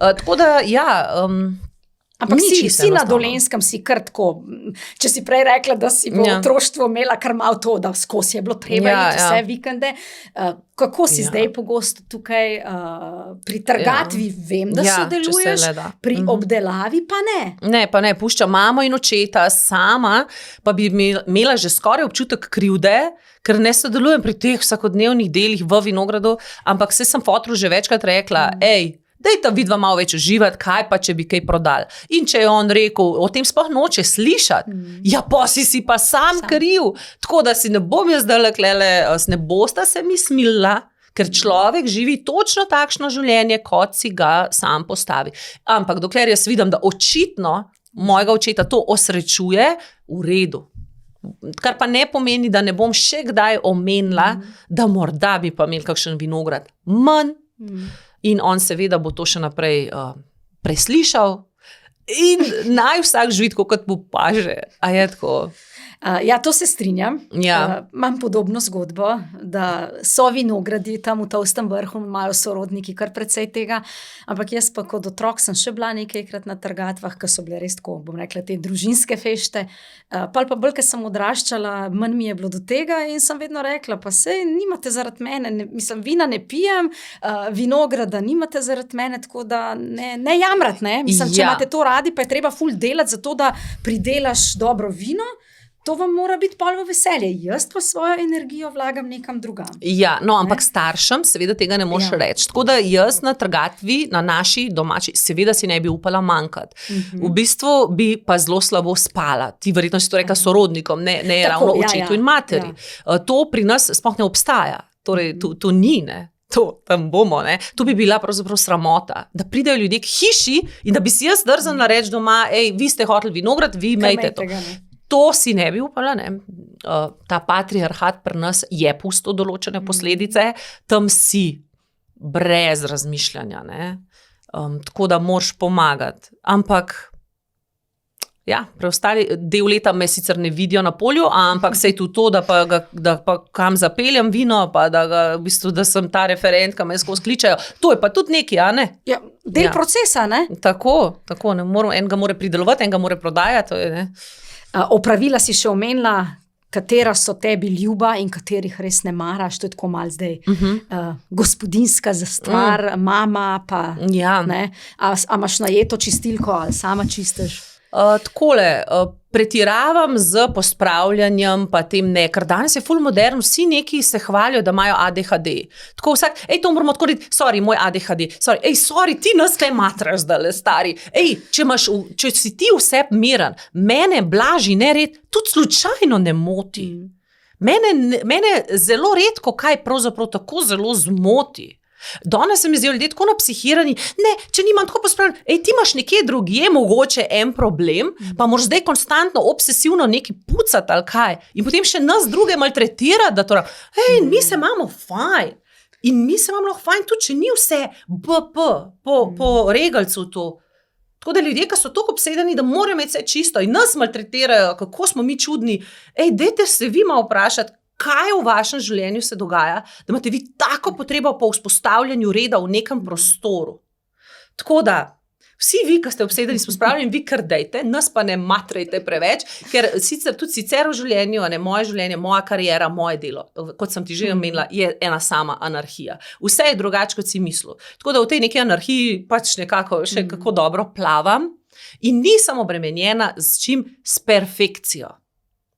S1: Tako da,
S2: ampak si na Dolenjskem si kar tako, če si prej rekla, da si v otroštvu imela kar malo to, da skozi je bilo treba iti vse vikende. Kako si zdaj pogosto tukaj pri trgatvi? Vem, da sodeluješ, pri obdelavi pa ne.
S1: Ne, pa ne, puščam mamo in očeta sama, pa bi imela že skoraj občutek krivde, ker ne sodelujem pri teh vsakodnevnih delih v vinogradu, ampak se sem fotru že večkrat rekla, dajte vidva malo več uživati, kaj pa, če bi kaj prodali. In če je on rekel, o tem sploh noče slišati, pa si pa sam kriv, tako da si ne bom jaz zdaj klele, ne bosta se mi smilila, ker človek živi točno takšno življenje, kot si ga sam postavi. Ampak dokler jaz vidim, da očitno mojega očeta to osrečuje, v redu. Kar pa ne pomeni, da ne bom še kdaj omenila, da morda bi pa imel kakšen vinograd manj in on seveda bo to še naprej preslišal in naj vsak živi tako, kot mu paže. A je tako?
S2: To se strinjam. Imam podobno zgodbo, da so vinogradi tam v Tolstem vrhu, imajo sorodniki kar precej tega, ampak jaz pa kot otrok sem še bila nekajkrat na trgatvah, ki so bile res tako, bom rekla, te družinske fešte, pa bolj, ker sem odraščala, manj mi je bilo do tega in sem vedno rekla, pa sej nimate zaradi mene, mislim, vina ne pijem, vinograda nimate zaradi mene, tako da ne jamrat, ne, mislim, če imate to radi, pa je treba ful delati za to, da pridelaš dobro vino. To vam mora biti pol v veselje. Jaz pa svojo energijo vlagam nekam drugam.
S1: Ampak staršem seveda tega ne moš reči. Tako da jaz na trgatvi, na naši domači, seveda si ne bi upala manjkati. V bistvu bi pa zelo slabo spala. Ti verjetno si to rekla sorodnikom, ne ravno očetu in materi. To pri nas sploh ne obstaja. Torej, to ni, ne. tam bomo, ne. To bi bila pravzaprav sramota, da pridejo ljudje k hiši in da bi si jaz drznila reči doma, vi ste hoteli vinograd, vi imejte to. To si ne bi upala, ne. Ta patriarhat pri nas je pustil določene posledice, tam si brez razmišljanja, ne. Tako da moraš pomagati. Ampak ja, preostali del leta me sicer ne vidijo na polju, ampak sej tudi to, da pa kam zapeljem vino, pa da sem ta referent, ki me skozi kličejo. To je pa tudi nekaj, a ne?
S2: Ja, del procesa, ne?
S1: Tako, ne moramo, enega mora pridelovati, enega mora prodajati, ne.
S2: Opravila si še omenila, katera so tebi ljuba in katerih res ne maraš, to je tako malo zdaj gospodinjska stvar, mama pa, ne? A imaš najeto čistilko ali sama čistiš?
S1: Takole, pretiravam z pospravljanjem, pa tem ne, ker danes je ful modern, vsi neki se hvalijo, da imajo ADHD. Tako vsak, to moramo tako reči, sorry, moj ADHD, sorry, ti nas kaj matraš zdaj, stari. Če si ti vse miren, mene blažji nered tudi slučajno ne moti. Mene zelo redko kaj pravzaprav tako zelo zmoti. Danes se mi zdijo ljudje tako napsihirani, ne, če nimam tako pospravljeno, ti imaš nekje drugje mogoče en problem, pa moraš zdaj konstantno, obsesivno nekaj pucati ali kaj, in potem še nas druge maltretirati, da to mi se imamo fajn, in mi se imamo fajn, tudi če ni vse po regalcu to. Tako da ljudje, ki so tako obsedeni, da morajo imeti vse čisto in nas maltretirajo, kako smo mi čudni, dajte se vi malo vprašati, kaj v vašem življenju se dogaja, da imate vi tako potrebo po vzpostavljanju reda v nekem prostoru. Tako da, vsi vi, ki ste obsedeni s pospravljanjem, vi kar dejte, nas pa ne matrajte preveč, ker sicer v življenju, a ne moje življenje, moja kariera, moje delo, kot sem ti že omenila, je ena sama anarhija. Vse je drugače, kot si mislil. Tako da v tej neki anarhiji pač nekako še kako dobro plavam in nisem obremenjena s čim? S perfekcijo.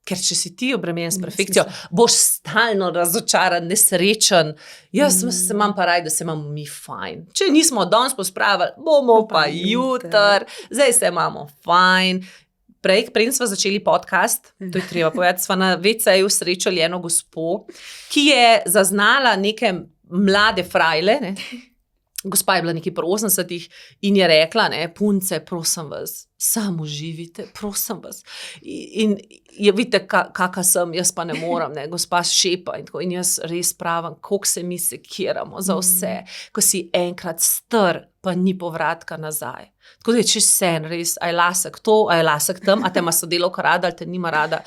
S1: Ker če si ti obremenjen s perfekcijo, boš stalno razočaran, nesrečen. Jaz se imam pa raj, da se imamo mi fajn. Če nismo danes pospravili, bomo pa jutri. Zdaj se imamo fajn. Preden smo začeli podcast, to je treba povedati, smo na WC-ju srečali eno gospo, ki je zaznala neke mlade frajle, ne. Gospa je bila nekaj pri 80-ih in je rekla, punce, prosim vas, samo živite, prosim vas. In vidite, kaka sem, jaz pa ne moram, gospa šepa in jaz res pravim, koliko se mi sekiramo za vse, ko si enkrat star, pa ni povratka nazaj. Tako da je čez sen, res, aj lasek to, aj lasek tam, a te ima sodelovka rada, ali te nima rada,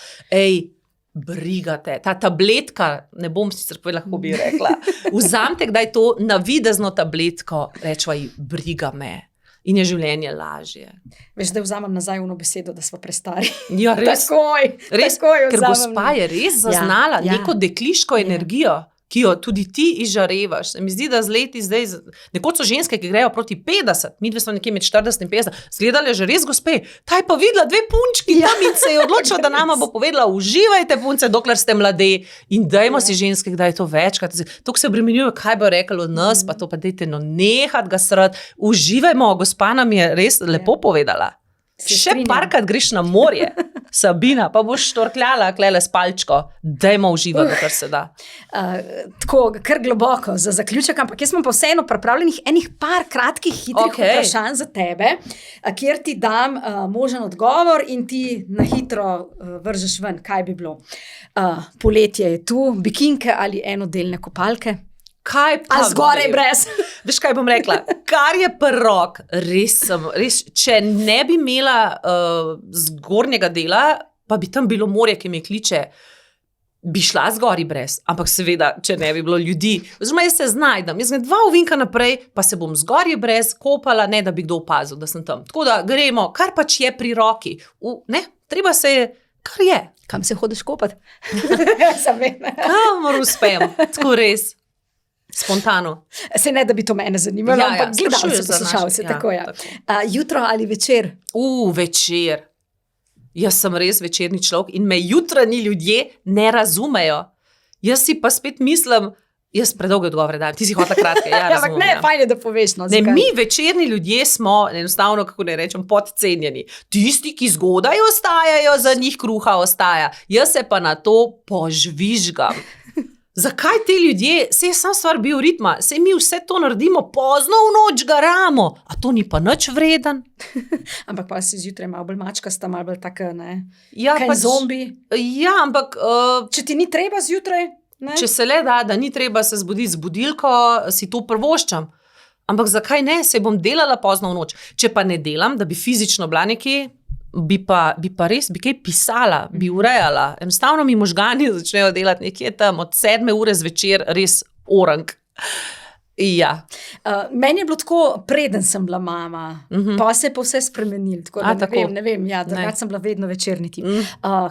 S1: brigate. Ta tabletka, ne bom sicer povedala, kako bi rekla, vzamte kdaj to navidezno tabletko, rečva ji, briga me. In je življenje lažje.
S2: Veš, da vzamem nazaj ono besedo, da smo prestari.
S1: Ja, res.
S2: Takoj
S1: ker gospa je res zaznala neko dekliško energijo, ki jo tudi ti izžarevaš. Se mi zdi, da z leti zdaj, nekoč so ženske, ki grejo proti 50, mi dve smo nekje med 40 in 50, zgledali že res gospe, ta je pa videla 2 punčki tam in se je odločila, da nama bo povedala, uživajte punce, dokler ste mlade in dajmo si ženske, kdaj je to večkrat. Tok se obremenjujo, kaj bo rekli od nas, pa to pa dejte, nehat ga srati, uživajmo, gospa nam je res lepo povedala. Še parkrat greš na morje, Sabina, pa boš štorkljala klele s palčko, dajmo uživati, kar se da.
S2: Tako, kar globoko za zaključek, ampak jaz imam pa vseeno pripravljenih enih par kratkih, hitrih vprašanj za tebe, kjer ti dam možen odgovor in ti na hitro vržeš ven, kaj bi bilo. Poletje je tu, bikinke ali enodelne kopalke?
S1: Kaj pa?
S2: A zgoraj brez?
S1: Veš, kaj bom rekla? Kar je prorok, res, če ne bi imela zgornjega dela, pa bi tam bilo morje, ki me kliče, bi šla zgoraj brez. Ampak seveda, če ne bi bilo ljudi. Oziroma, jaz se znajdem. Jaz grem 2 ovinka naprej, pa se bom zgoraj brez kopala, ne da bi kdo opazil, da sem tam. Tako da gremo, kar pač je pri roki. Treba se je, kar je.
S2: Kam se hodiš kopati?
S1: Kamor uspem, tako res. Spontano.
S2: Se ne, da bi to mene zanimalo, ampak gledalce, poslušalce, tako je. Jutro ali večer?
S1: Večer. Jaz sem res večerni človek in me jutranji ljudje ne razumejo. Jaz si pa spet mislim, jaz predolge odgovore dajem, ti si hotela kratke, razumem.
S2: Ne, fajn je, da poveš.
S1: Mi večerni ljudje smo, enostavno, kako ne rečem, podcenjeni. Tisti, ki zgodaj ostajajo, za njih kruha ostaja. Jaz se pa na to požvižgam. Zakaj ti ljudje, saj je samo stvar bioritma, saj mi vse to naredimo pozno v noč, garamo, a to ni pa nič vreden.
S2: Ampak pa si zjutraj malo bolj mačkasta, malo bolj taka, ne?
S1: Ja,
S2: Kaj zombi.
S1: Ja, ampak
S2: Če ti ni treba zjutraj, ne?
S1: če se le da ni treba se zbuditi z budilko, si to prvoščam. Ampak zakaj ne, se bom delala pozno v noč. Če pa ne delam, da bi fizično bila nekje, bi pa res, bi kaj pisala, bi urejala. Enostavno mi možgani začnejo delati nekje tam od 7 ure zvečer, res orang. Ja.
S2: Meni je bilo tako, preden sem bila mama, pa se je pa vse spremenilo. Tako da ne vem, ja, drugače sem bila vedno večerni tip.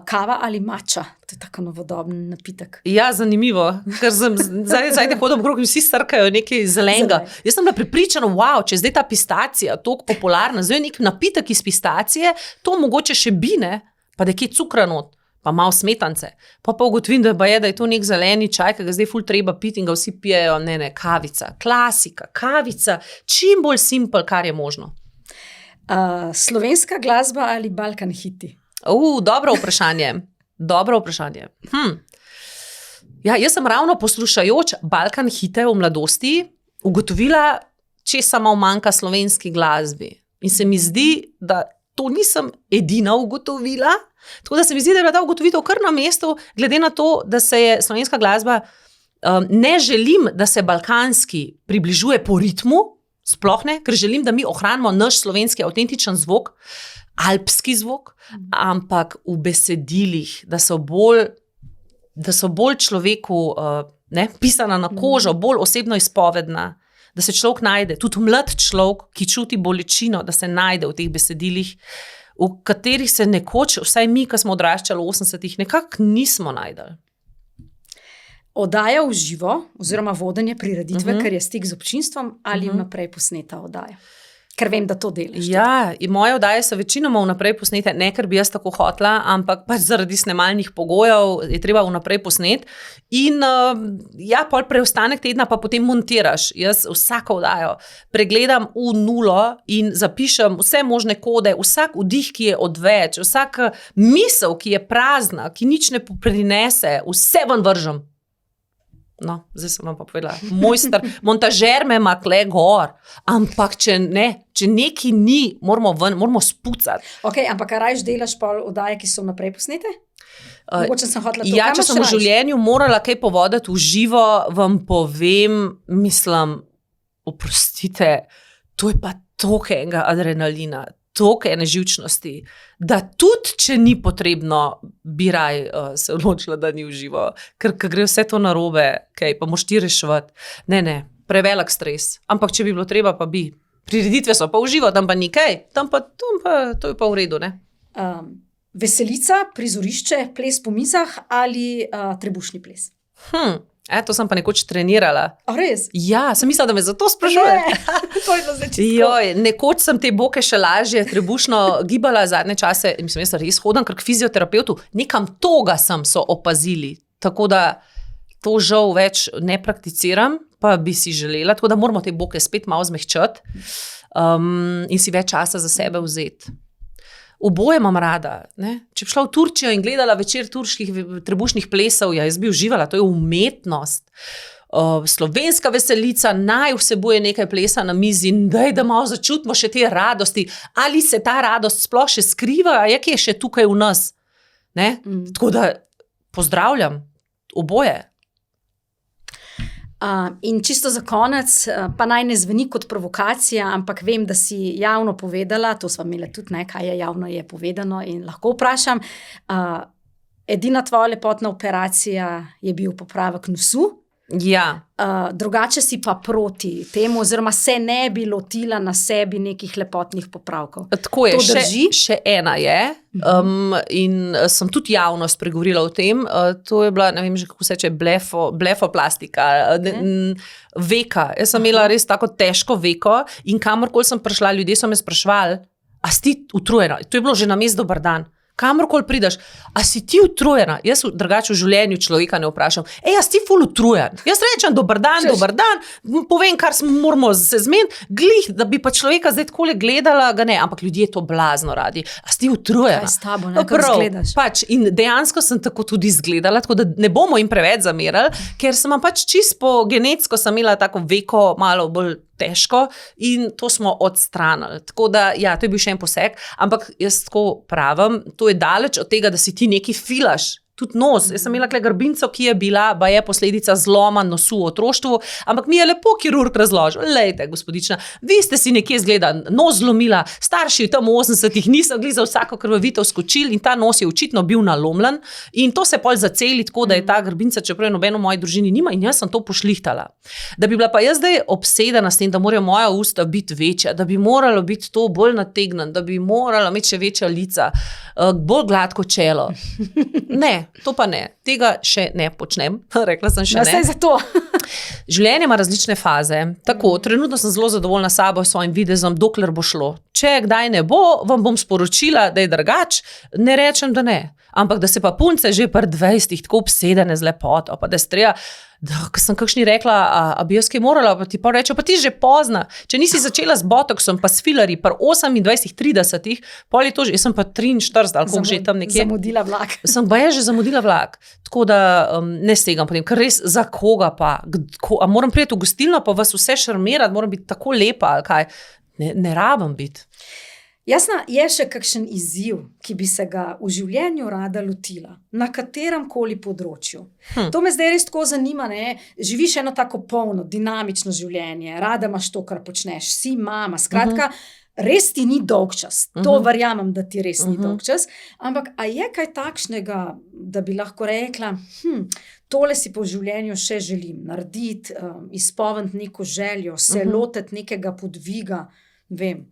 S2: Kava ali mača, to je tako novodoben napitek.
S1: Ja, zanimivo, ker sem zdaj te hodom okrog in vsi strkajo nekaj zelenega. Jaz sem bila prepričana, wow, če je zdaj ta pistacija toliko popularna, zdaj je nek napitek iz pistacije, to mogoče še bine, pa da je kje cukra not. Pa malo smetance. Pa ugotovim, da je to nek zeleni čaj, ki ga zdaj ful treba piti in ga vsi pijejo, kavica, klasika, kavica, čim bolj simpel, kar je možno.
S2: Slovenska glasba ali Balkan hiti?
S1: Dobro vprašanje. Ja, jaz sem ravno poslušajoč Balkan hite v mladosti ugotovila, česa malo manjka slovenski glasbi. In se mi zdi, da to nisem edina ugotovila, tako da se mi zdi, da je bila ta ugotovitev kar na mestu, glede na to, da se je slovenska glasba, ne želim, da se balkanski približuje po ritmu, sploh ne, ker želim, da mi ohranimo naš slovenski avtentičen zvok, alpski zvok, ampak v besedilih, da so bolj človeku pisana na kožo, bolj osebno izpovedna, da se človek najde, tudi mlad človek, ki čuti bolečino, da se najde v teh besedilih, v katerih se nekoč, vsaj mi, ki smo odraščali v 80-ih, nekako nismo najdeli.
S2: Oddaja v živo, oziroma vodenje prireditve, ker je stik z občinstvom, ali vnaprej posneta oddaja? Ker vem, da to delaš.
S1: Ja, in moje oddaje so večinoma vnaprej posnete, ne ker bi jaz tako hotela, ampak pač zaradi snemalnih pogojev je treba vnaprej posnet. In pol preostanek tedna pa potem montiraš. Jaz vsako oddajo pregledam v nulo in zapišem vse možne kode, vsak vdih, ki je odveč, vsak misel, ki je prazna, ki nič ne prinese, vse ven vržem. No, zdaj sem vam pa povedala, mojster, montažer me ima kle gor, ampak če neki ni, moramo spucati.
S2: Ok, ampak rajš delaš pol oddaje, ki so naprej posnete? Mogoče sem hotela to,
S1: če sem v življenju morala kaj povedati v živo, vam povem, mislim, oprostite, to je pa toliko enega adrenalina, toliko ene živčnosti, da tudi, če ni potrebno, bi raj se odločila, da ni v živo, ker gre vse to narobe, pa moš ti reševati. Ne, prevelik stres. Ampak če bi bilo treba, pa bi. Prireditve so pa v živo, tam pa ni kaj, tam pa to je pa v redu, ne.
S2: Veselica, prizorišče, ples po mizah ali trebušni ples?
S1: To sem pa nekoč trenirala.
S2: A res?
S1: Ja, sem mislila, da me zato sprašuje.
S2: To je na začetku.
S1: Nekoč sem te boke še lažje trebušno gibala zadnje čase, mislim, jaz res hodam k fizioterapeutu, nekam toga so opazili, tako da to žal več ne prakticiram, pa bi si želela, tako da moramo te boke spet malo zmehčati in si več časa za sebe vzeti. Oboje imam rada. Ne? Če bi šla v Turčijo in gledala večer turških trebušnih plesov, jaz bi uživala, to je umetnost. Slovenska veselica naj vsebuje nekaj plesa na mizi, da malo začutimo še te radosti. Ali se ta radost sploh še skriva, je še tukaj v nas. Ne? Tako da pozdravljam oboje.
S2: In čisto za konec, pa naj ne zveni kot provokacija, ampak vem, da si javno povedala, to sva imela tudi, kaj je javno je povedano in lahko vprašam, edina tvoja lepotna operacija je bil popravek nosu.
S1: Ja.
S2: Drugače si pa proti temu, oziroma se ne bi lotila na sebi nekih lepotnih popravkov.
S1: Tako je, še ena je in sem tudi javno spregovorila o tem, to je bila, ne vem že kako se reče, blefoplastika, veka. Jaz sem imela res tako težko veko in kamorkoli sem prišla, ljudje so me spraševali, a si ti utrujena? To je bilo že na mestu dober dan. kamorkoli prideš, a si ti utrujena? Jaz drugače v življenju človeka ne vprašam, a si ful utrujen? Jaz rečem, dober dan, povem, kar moramo se zmeniti, glih, da bi pa človeka zdaj takole gledala, ga ne, ampak ljudje to blazno radi. A si ti utrujena?
S2: Kaj s tabo, ne, kako izgledaš?
S1: Pač, in dejansko sem tako tudi izgledala, tako da ne bomo jim preveč zamerali, ker sem pač čisto genetsko sem imela tako veko, malo bolj težko in to smo odstranili. Tako da, ja, to je bil še en poseg, ampak jaz tako pravim, to je daleč od tega, da si ti nekaj filaš. Tudi nos. Jaz sem imela grbinco, ki je bila, je posledica zloma nosu v otroštvu, ampak mi je lepo kirurg razložil. Lejte, gospodična, vi ste si nekje zgleda nos zlomila, starši tam v 80-ih niso bili za vsako krvavitev skočili in ta nos je očitno bil nalomljen in to se pol zaceli tako, da je ta grbinca, čeprav nobeno v moji družini nima in jaz sem to pošlihtala. Da bi bila pa jaz zdaj obsedena s tem, da morajo moja usta biti večja, da bi moralo biti to bolj nategnen, da bi morala imeti še večja lica, bolj gladko čelo. Ne. To pa ne, tega še ne počnem, rekla sem še ne.
S2: Za to.
S1: Življenje ima različne faze, tako, trenutno sem zelo zadovoljna s sabo, s svojim videzom, dokler bo šlo. Če kdaj ne bo, vam bom sporočila, da je drugač, ne rečem, da ne. Ampak da se pa punce že pri 20 tako obsedene z lepoto, pa da je treba, ko sem kakšni rekla, a bi jaz kaj morala, pa ti pa rečem, pa ti že pozna. Če nisi začela z botoksom, pa s filerji, pri 28, 30, pol je to že, jaz sem pa 43, ali koliko že tam nekje.
S2: Zamudila vlak.
S1: Sem pa že zamudila vlak, tako da ne stegam potem, ker res za koga pa, a moram priti v gostilno, pa vas vse šarmirati, moram biti tako lepa, ali kaj, ne rabim biti.
S2: Jasna, je še kakšen izziv, ki bi se ga v življenju rada lotila, na katerem koli področju? To me zdaj res tako zanima, ne? Živiš eno tako polno, dinamično življenje, rada imaš to, kar počneš, si mama, skratka, res ti ni dolgčas, to verjamem, da ti res ni dolgčas, ampak a je kaj takšnega, da bi lahko rekla, tole si po življenju še želim narediti, izpolniti neko željo, se lotiti nekega podviga, vem.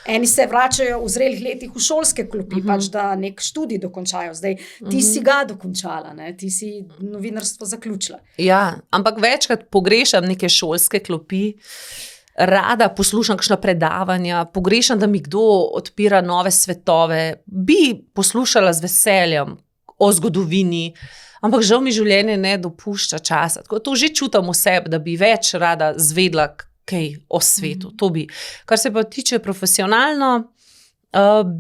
S2: Eni se vračajo v zrelih letih v šolske klopi, pač da nek študij dokončajo. Zdaj, ti si ga dokončala, ne? Ti si novinarstvo zaključila.
S1: Ja, ampak večkrat pogrešam neke šolske klopi, rada poslušam kakšna predavanja, pogrešam, da mi kdo odpira nove svetove, bi poslušala z veseljem o zgodovini, ampak žal mi življenje ne dopušča časa. Tako to že čutim v sebi, da bi več rada zvedla kaj o svetu, to bi. Kar se pa tiče profesionalno,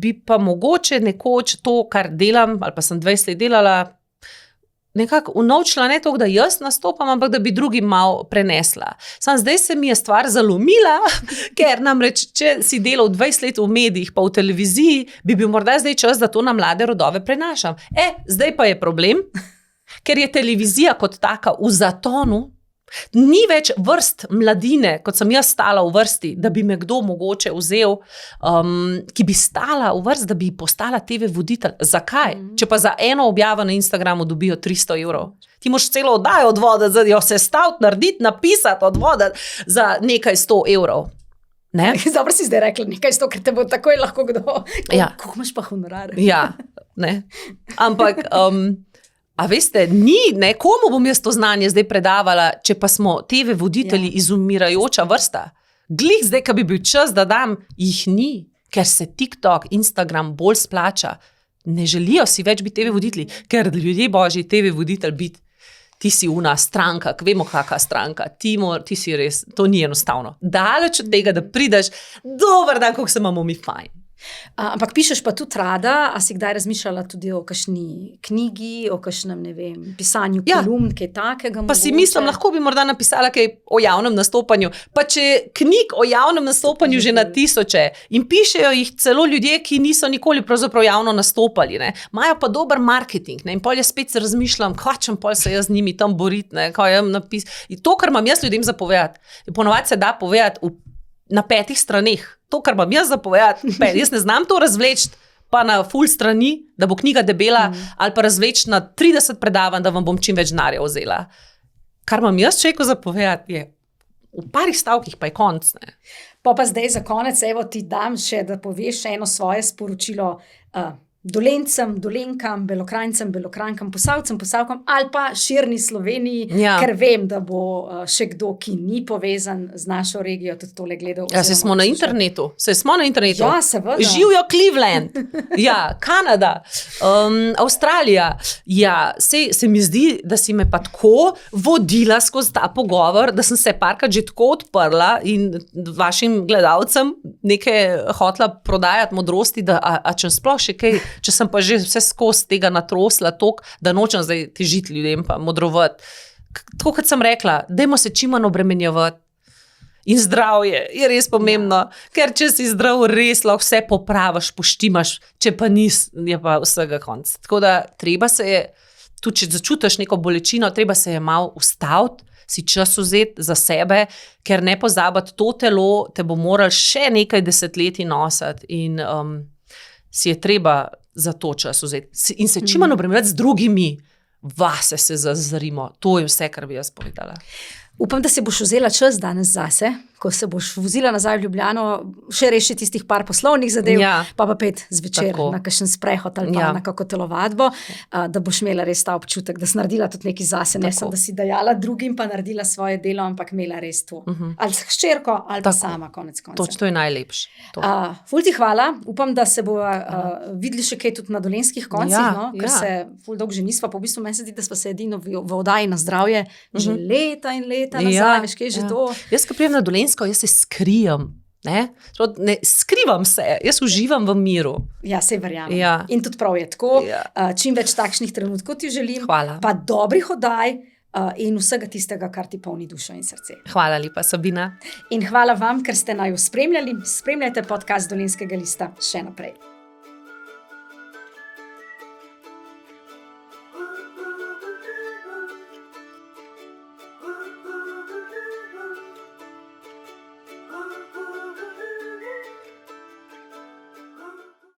S1: bi pa mogoče nekoč to, kar delam, ali pa sem 20 let delala, nekako unovčila, ne toliko, da jaz nastopam, ampak da bi drugim malo prenesla. Samo zdaj se mi je stvar zalomila, ker namreč, če si delal 20 let v medijih, pa v televiziji, bi bil morda zdaj čas, da to na mlade rodove prenašam. Zdaj pa je problem, ker je televizija kot taka v zatonu, ni več vrst mladine, kot sem jaz stala v vrsti, da bi me kdo mogoče vzel, ki bi stala v vrst, da bi postala TV voditelj. Zakaj? Če pa za eno objavo na Instagramu dobijo 300 €. Ti moraš celo oddajo odvoditi, za jo sestaviti, narediti, napisati, odvoditi za nekaj 100 €. Ne?
S2: Dobro si zdaj rekla nekaj 100, ker te bo takoj lahko kdo.
S1: Ja.
S2: Kako imaš pa honorar?
S1: Ja, ne. Ampak... A veste, ne, komu bom jaz to znanje zdaj predavala, če pa smo TV voditelji izumirajoča vrsta? Glih zdaj, ko bi bil čas, da dam, jih ni, ker se TikTok, Instagram bolj splača. Ne želijo si več biti TV voditelji, ker ljudje božji TV voditelj biti. Ti si una stranka, vemo kakva stranka, ti si res, to ni enostavno. Daleč od tega, da prideš, dober dan, kako se imamo mi fajn.
S2: Ampak pišeš pa tudi rada, a si kdaj razmišljala tudi o kakšni knjigi, o kakšnem, ne vem, pisanju kolumn, kaj takega?
S1: Pa si mislim, lahko bi morda napisala kaj o javnem nastopanju, pa če knjig o javnem nastopanju že na tisoče in pišejo jih celo ljudje, ki niso nikoli pravzaprav javno nastopali, ne, imajo pa dober marketing, ne, in pol jaz spet se razmišljam, kvačem pol se jaz z njimi tam boriti, ne, kaj jaz in to, kar imam jaz ljudem zapovedati, ponovadi se da povedati na 5 straneh. To, kar imam jaz zapovedati, jaz ne znam to razvleči pa na full strani, da bo knjiga debela, ali pa razvleči na 30 predavanj, da vam bom čim več denarja vzela. Kar imam jaz človeku zapovedati, je v parih stavkih pa je konc.
S2: Pa zdaj za konec, evo ti dam še, da poveš eno svoje sporočilo Dolencem, Dolenkam, Belokranjcem, Belokranjkam, Posavcem, Posavkam ali pa širni Sloveniji, ker vem, da bo še kdo, ki ni povezan z našo regijo, tudi tole gledal.
S1: Ja, se smo na internetu.
S2: Ja, seveda.
S1: Živijo Cleveland, ja, Kanada, Avstralija. Ja, se mi zdi, da si me pa tako vodila skozi ta pogovor, da sem se parkrat že tako odprla in vašim gledalcem nekaj hotela prodajati modrosti, da če sploh še kaj, če sem pa že vse skozi tega natrosla toliko, da nočem zdaj težiti ljudem pa modrovati. Tako kot sem rekla, dajmo se čim manj obremenjevati. In zdravje je res pomembno, ker če si zdrav, res lahko vse popraviš, poštimaš, če pa je pa vsega konc. Tako da treba se je, tudi če začutiš neko bolečino, treba se je malo ustaviti, si čas vzeti za sebe, ker ne pozabiti, to telo te bo moral še nekaj desetletij nositi in si je treba za to čas vzeti. In se čim manj obremenjevati z drugimi, vase se zazrimo. To je vse, kar bi jaz povedala.
S2: Upam, da si boš vzela čas danes zase, ko se boš vozila nazaj v Ljubljano, še reši tistih par poslovnih zadev, pa pet zvečer na kakšen sprehod ali pa na kako telovadbo, da boš imela res ta občutek, da si naredila tudi nekaj zase, ne samo, da si dajala drugim pa naredila svoje delo, ampak imela res to. Ali s hčerko, ali pa sama, konec koncev.
S1: To je najlepše.
S2: Ful ti hvala, upam, da se bo videli še kaj tudi na dolenskih koncih, ker se ful dolgo že nisva, pa v bistvu meni se zdi, da sva se edino v oddaji na zdravje že leta in leta nazaj, veš kaj že to.
S1: Jaz, ko prijem na Dolenjsko, jaz se skrijem. Ne skrivam se, jaz uživam v miru.
S2: Ja, sej verjamem. In tudi prav je tako. Čim več takšnih trenutkov ti želim.
S1: Hvala.
S2: Pa dobrih oddaj in vsega tistega, kar ti polni dušo in srce.
S1: Hvala lepa, Sabina.
S2: In hvala vam, ker ste naju spremljali. Spremljajte podcast Dolenjskega lista še naprej.